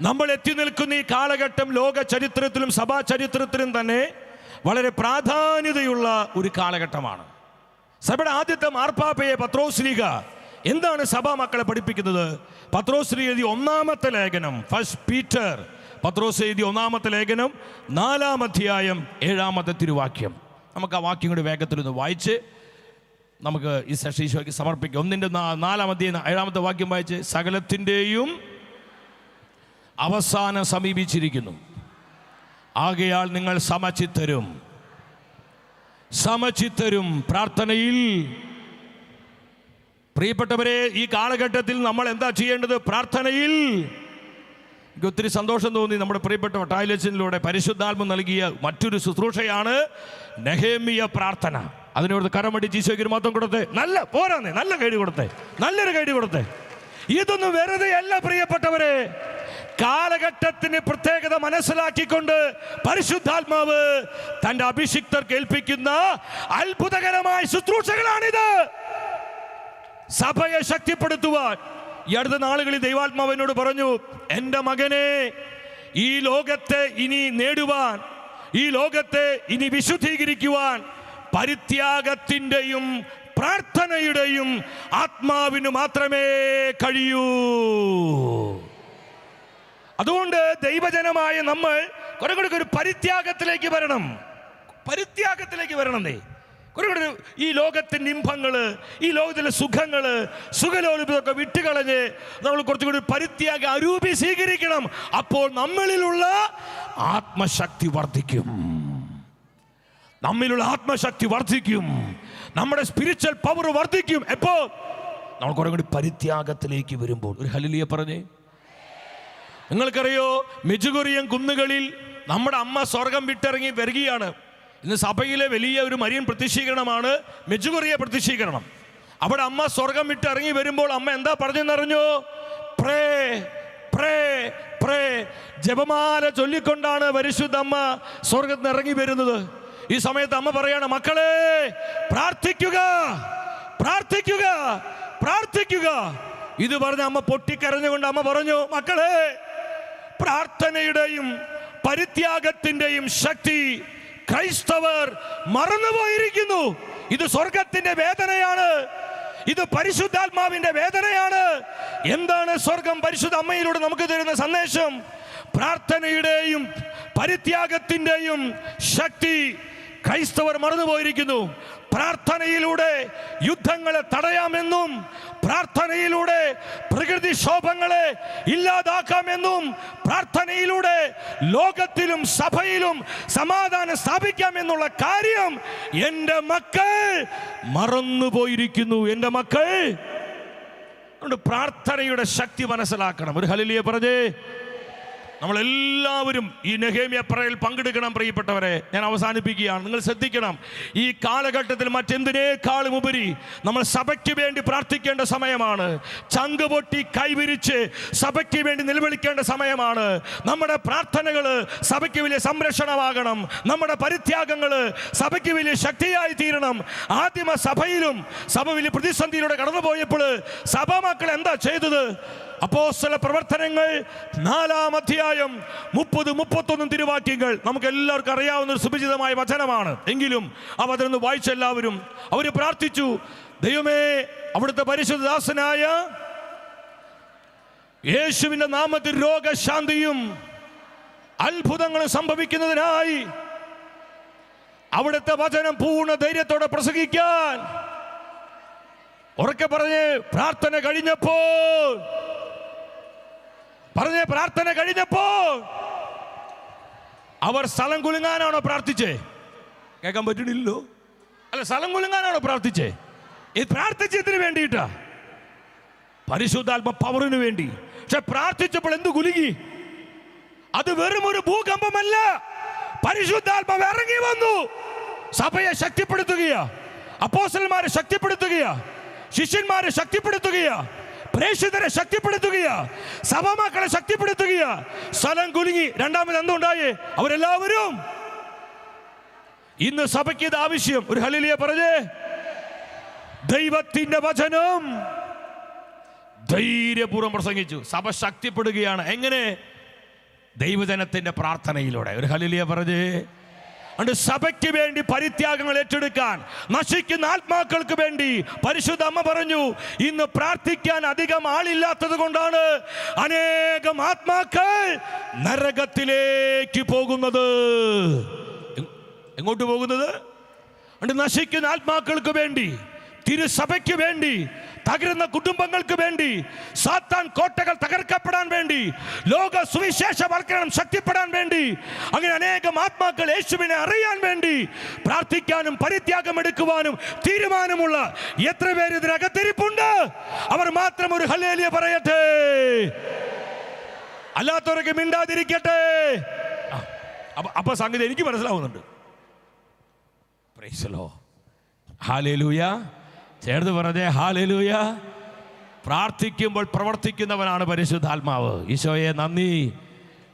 നമ്മൾ എത്തി നിൽക്കുന്ന ഈ കാലഘട്ടം ലോക ചരിത്രത്തിലും സഭാ ചരിത്രത്തിലും തന്നെ വളരെ പ്രാധാന്യതയുള്ള ഒരു കാലഘട്ടമാണ്. സഭയുടെ ആദ്യത്തെ മാർപ്പാപ്പയെ പത്രോസ്ലീഹ എന്താണ് സഭാ മക്കളെ പഠിപ്പിക്കുന്നത്? പത്രോസ്ലീഹ എഴുതിയ 1-ാമത്തെ ലേഖനം, ഫസ്റ്റ് പീറ്റർ, പത്രോസ് എഴുതിയ 1-ാമത്തെ ലേഖനം 4-ാം അധ്യായം 7-ാമത്തെ തിരുവാക്യം. നമുക്ക് ആ വാക്യം കൂടി വേഗത്തിലൊന്ന് വായിച്ച് നമുക്ക് ഈ സെഷൻ ഈശോയ്ക്ക് സമർപ്പിക്കാം. 1-ന്റെ 4-ാം അധ്യായം 7-ാമത്തെ വാക്യം വായിച്ച്, സകലത്തിൻ്റെയും അവസാനം സമീപിച്ചിരിക്കുന്നു, ആകയാൽ നിങ്ങൾ സമചിത്തരും പ്രാർത്ഥനയിൽ. പ്രിയപ്പെട്ടവരെ, ഈ കാലഘട്ടത്തിൽ നമ്മൾ എന്താ ചെയ്യേണ്ടത്? പ്രാർത്ഥനയിൽ. എനിക്ക് ഒത്തിരി സന്തോഷം തോന്നി. നമ്മുടെ പ്രിയപ്പെട്ട ടൈലച്ചനിലൂടെ പരിശുദ്ധാത്മ നൽകിയ മറ്റൊരു ശുശ്രൂഷയാണ് നെഹേമിയ പ്രാർത്ഥന. അതിനോട് കരമടിച്ച് ഈശോയ്ക്ക് മൊത്തം കൊടുത്തേ. നല്ല കൈഡി കൊടുത്തേ, നല്ലൊരു കൈഡി കൊടുത്തേ. ഇതൊന്നും വെറുതെ അല്ല പ്രിയപ്പെട്ടവരെ. കാലഘട്ടത്തിന് പ്രത്യേകത മനസ്സിലാക്കിക്കൊണ്ട് പരിശുദ്ധാത്മാവ് തന്റെ അഭിഷിക്തർക്ക് ഏൽപ്പിക്കുന്ന അത്ഭുതകരമായ ശുശ്രൂഷകളാണിത്. സഭയെ ശക്തിപ്പെടുത്തുവാൻ ഈ അടുത്ത നാളുകളിൽ ദൈവാത്മാവിനോട് പറഞ്ഞു, എൻ്റെ മകനെ, ഈ ലോകത്തെ ഇനി നേടുവാൻ, ഈ ലോകത്തെ ഇനി വിശുദ്ധീകരിക്കുവാൻ പരിത്യാഗത്തിൻ്റെയും പ്രാർത്ഥനയുടെയും ആത്മാവിന് മാത്രമേ കഴിയൂ. അതുകൊണ്ട് ദൈവജനമായ നമ്മൾ കുറെ കൂടെ ഒരു പരിത്യാഗത്തിലേക്ക് വരണം. പരിത്യാഗത്തിലേക്ക് വരണമേ. കുറെ കൂടെ ഈ ലോകത്തിൻ്റെ ഇമ്പങ്ങള്, ഈ ലോകത്തിലെ സുഖങ്ങള്, സുഖലോലുപതൊക്കെ വിട്ടുകളഞ്ഞ് നമ്മൾ കുറച്ചുകൂടി പരിത്യാഗ അരൂപി സ്വീകരിക്കണം. അപ്പോൾ നമ്മളിലുള്ള ആത്മശക്തി വർദ്ധിക്കും. നമ്മിലുള്ള ആത്മശക്തി വർദ്ധിക്കും. നമ്മുടെ സ്പിരിച്വൽ പവർ വർദ്ധിക്കും. എപ്പോ നമ്മൾ കുറെ കൂടി പരിത്യാഗത്തിലേക്ക് വരുമ്പോൾ. ഒരു ഹല്ലേലൂയ പറഞ്ഞേ. നിങ്ങൾക്കറിയോ, മെജുഗുറിയൻ കുന്നുകളിൽ നമ്മുടെ അമ്മ സ്വർഗം വിട്ടിറങ്ങി വരികയാണ്. ഇന്ന് സഭയിലെ വലിയ ഒരു മരിയൻ പ്രത്യക്ഷീകരണമാണ് മെജുഗുറിയ പ്രത്യക്ഷീകരണം. അവിടെ അമ്മ സ്വർഗം വിട്ടിറങ്ങി വരുമ്പോൾ അമ്മ എന്താ പറഞ്ഞെന്നറിഞ്ഞോ? പ്രേ പ്രേ പ്രേ. ജപമാല ചൊല്ലിക്കൊണ്ടാണ് പരിശുദ്ധ അമ്മ സ്വർഗത്തിൽ നിന്ന് ഇറങ്ങി വരുന്നത്. ഈ സമയത്ത് അമ്മ പറയാണ്, മക്കളെ പ്രാർത്ഥിക്കുക, പ്രാർത്ഥിക്കുക, പ്രാർത്ഥിക്കുക. ഇത് പറഞ്ഞ അമ്മ പൊട്ടിക്കരഞ്ഞുകൊണ്ട് അമ്മ പറഞ്ഞു, മക്കളെ പ്രാർത്ഥനയുടെയും പരിത്യാഗത്തിന്റെയും ശക്തി ക്രൈസ്തവർ മറന്നുപോയിരിക്കുന്നു. ഇത് സ്വർഗത്തിന്റെ വേദനയാണ്. ഇത് പരിശുദ്ധാത്മാവിന്റെ വേദനയാണ്. എന്താണ് സ്വർഗം പരിശുദ്ധ അമ്മയിലൂടെ നമുക്ക് തരുന്ന സന്ദേശം? പ്രാർത്ഥനയുടെയും പരിത്യാഗത്തിന്റെയും ശക്തി ക്രൈസ്തവർ മറന്നുപോയിരിക്കുന്നു. പ്രാർത്ഥനയിലൂടെ യുദ്ധങ്ങളെ തടയാമെന്നും പ്രാർത്ഥനയിലൂടെ പ്രകൃതിക്ഷോഭങ്ങളെ ഇല്ലാതാക്കാമെന്നും പ്രാർത്ഥനയിലൂടെ ലോകത്തിലും സഭയിലും സമാധാനം സ്ഥാപിക്കാമെന്നുള്ള കാര്യം എൻ്റെ മക്കൾ മറന്നുപോയിരിക്കുന്നു. എൻ്റെ മക്കൾ അതുകൊണ്ട് പ്രാർത്ഥനയുടെ ശക്തി മനസ്സിലാക്കണം. ഒരു ഹല്ലേലൂയ പറഞ്ഞേ. നമ്മളെല്ലാവരും ഈ നെഹേമ്യ പ്രയറിൽ പങ്കെടുക്കണം. പ്രിയപ്പെട്ടവരെ, ഞാൻ അവസാനിപ്പിക്കുകയാണ്. നിങ്ങൾ ശ്രദ്ധിക്കണം, ഈ കാലഘട്ടത്തിൽ മറ്റെന്തിനേക്കാളും ഉപരി നമ്മൾ സഭയ്ക്ക് വേണ്ടി പ്രാർത്ഥിക്കേണ്ട സമയമാണ്. ചങ്ക് പൊട്ടി കൈവിരിച്ച് സഭയ്ക്ക് വേണ്ടി നിലവിളിക്കേണ്ട സമയമാണ്. നമ്മുടെ പ്രാർത്ഥനകൾ സഭയ്ക്ക് വലിയ സംരക്ഷണമാകണം. നമ്മുടെ പരിത്യാഗങ്ങൾ സഭയ്ക്ക് വലിയ ശക്തിയായി തീരണം. ആദിമ സഭയിലും സഭ വലിയ പ്രതിസന്ധിയിലൂടെ കടന്നുപോയപ്പോൾ സഭാമക്കൾ എന്താ ചെയ്തത്? അപ്പോസ്തല പ്രവർത്തനങ്ങൾ 4-ാം അധ്യായം 30-31 തിരുവാക്യങ്ങൾ നമുക്ക് എല്ലാവർക്കും അറിയാവുന്ന ഒരു സുപരിചിതമായ വചനമാണ്. എങ്കിലും ആ വചനം വായിച്ച എല്ലാവരും അവർ പ്രാർത്ഥിച്ചു, ദൈവമേ അവിടുത്തെ പരിശുദ്ധദാസനായ യേശുവിന്റെ നാമത്തിൽ രോഗശാന്തിയും അത്ഭുതങ്ങളും സംഭവിക്കുന്നതിനായി അവിടുത്തെ വചനം പൂർണ്ണ ധൈര്യത്തോടെ പ്രസംഗിക്കാൻ. ഉറക്കെ പറഞ്ഞ് പ്രാർത്ഥന കഴിഞ്ഞപ്പോൾ അവർ സ്ഥലം കുലുങ്ങാനാണോ പ്രാർത്ഥിച്ചേ? കേൾക്കാൻ പറ്റണില്ലോ. അല്ല, സ്ഥലം കുലുങ്ങാനാണോ പ്രാർത്ഥിച്ചേ? ഇത് പ്രാർത്ഥിച്ചതിന് വേണ്ടിയിട്ടാ, പരിശുദ്ധാത്മ പവറിന് വേണ്ടി. പക്ഷെ പ്രാർത്ഥിച്ചപ്പോൾ എന്ത് കുലുങ്ങി? അത് വെറും ഒരു ഭൂകമ്പമല്ല. പരിശുദ്ധാത്മാവ് ഇറങ്ങി വന്നു, സഭയെ ശക്തിപ്പെടുത്തുകയാ, അപ്പോസ്തലന്മാരെ ശക്തിപ്പെടുത്തുകയാ, ശിഷ്യന്മാരെ ശക്തിപ്പെടുത്തുകയാ, പ്രേക്ഷിതരെ ശക്തിപ്പെടുത്തുകയാ, സഭാമക്കളെ ശക്തിപ്പെടുത്തുകയാ. സ്ഥലം കുലുങ്ങി. രണ്ടാമത് എന്തുണ്ടായേ? അവരെല്ലാവരും ഇന്ന് സഭയ്ക്ക് ഇത് ആവശ്യം. ഒരു ഹല്ലേലൂയ പറഞ്ഞേ. ദൈവത്തിന്റെ വചനം ധൈര്യപൂർവ്വം പ്രസംഗിച്ചു. സഭ ശക്തിപ്പെടുകയാണ്. എങ്ങനെ? ദൈവജനത്തിന്റെ പ്രാർത്ഥനയിലൂടെ. ഒരു ഹല്ലേലൂയ പറഞ്ഞേ. അതുകൊണ്ട് സഭയ്ക്ക് വേണ്ടി പരിത്യാഗങ്ങൾ ഏറ്റെടുക്കാൻ, നശിക്കുന്ന ആത്മാക്കൾക്ക് വേണ്ടി പരിശുദ്ധ അമ്മ പറഞ്ഞു, ഇന്ന് പ്രാർത്ഥിക്കാൻ അധികം ആളില്ലാത്തത് കൊണ്ടാണ് അനേകം ആത്മാക്കൾ നരകത്തിലേക്ക് പോകുന്നത്. എങ്ങോട്ട് പോകുന്നത്? അതുകൊണ്ട് നശിക്കുന്ന ആത്മാക്കൾക്ക് വേണ്ടി, തിരുസഭയ്ക്ക് വേണ്ടി, തകരുന്ന കുടുംബങ്ങൾക്ക് വേണ്ടി, സാത്താൻ കോട്ടകൾ തകർക്കപ്പെടാൻ വേണ്ടി, ലോക സുവിശേഷവൽക്കരണം ശക്തിപ്പെടാൻ വേണ്ടി, അങ്ങനെ അനേകം ആത്മാക്കൾ യേശുവിനെ അറിയാൻ വേണ്ടി പ്രാർത്ഥിക്കാനും പരിത്യാഗം എടുക്കുവാനും തീരുമാനമുള്ള എത്ര പേര് ഇതിനകത്തിരിപ്പുണ്ട്? അവർ മാത്രം ഒരു ഹല്ലേലൂയ പറയട്ടെ. അല്ലാത്തവരൊക്കെ മിണ്ടാതിരിക്കട്ടെ. അപ്പൊ സംഗതി എനിക്ക് മനസ്സിലാവുന്നുണ്ട്. Praise the Lord. ഹല്ലേലൂയ. ചേർന്ന് പറഞ്ഞേ ഹല്ലേലൂയ. പ്രാർത്ഥിക്കുമ്പോൾ പ്രവർത്തിക്കുന്നവനാണ് പരിശുദ്ധാത്മാവ്. ഈശോയെ നന്ദി.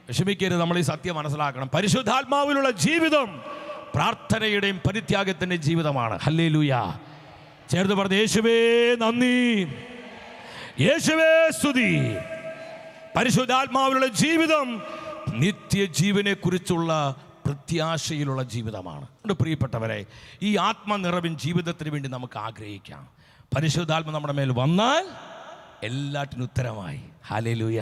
വിഷമിക്കരുത്, നമ്മൾ ഈ സത്യം മനസ്സിലാക്കണം. പരിശുദ്ധാത്മാവിലുള്ള ജീവിതം പ്രാർത്ഥനയുടെയും പരിത്യാഗത്തിൻ്റെയും ജീവിതമാണ്. ഹല്ലേലൂയ. ചേർന്ന് പറഞ്ഞ് യേശുവേ നന്ദി, യേശുവേ സ്തുതി. പരിശുദ്ധാത്മാവിലുള്ള ജീവിതം നിത്യജീവനെ കുറിച്ചുള്ള പ്രത്യാശയിലുള്ള ജീവിതമാണ്. പ്രിയപ്പെട്ടവരെ, ഈ ആത്മനിറവിൻ ജീവിതത്തിന് വേണ്ടി നമുക്ക് ആഗ്രഹിക്കാം. പരിശുദ്ധാത്മ നമ്മുടെ മേൽ വന്നാൽ എല്ലാറ്റിനും ഉത്തരമായി. ഹല്ലേലൂയ.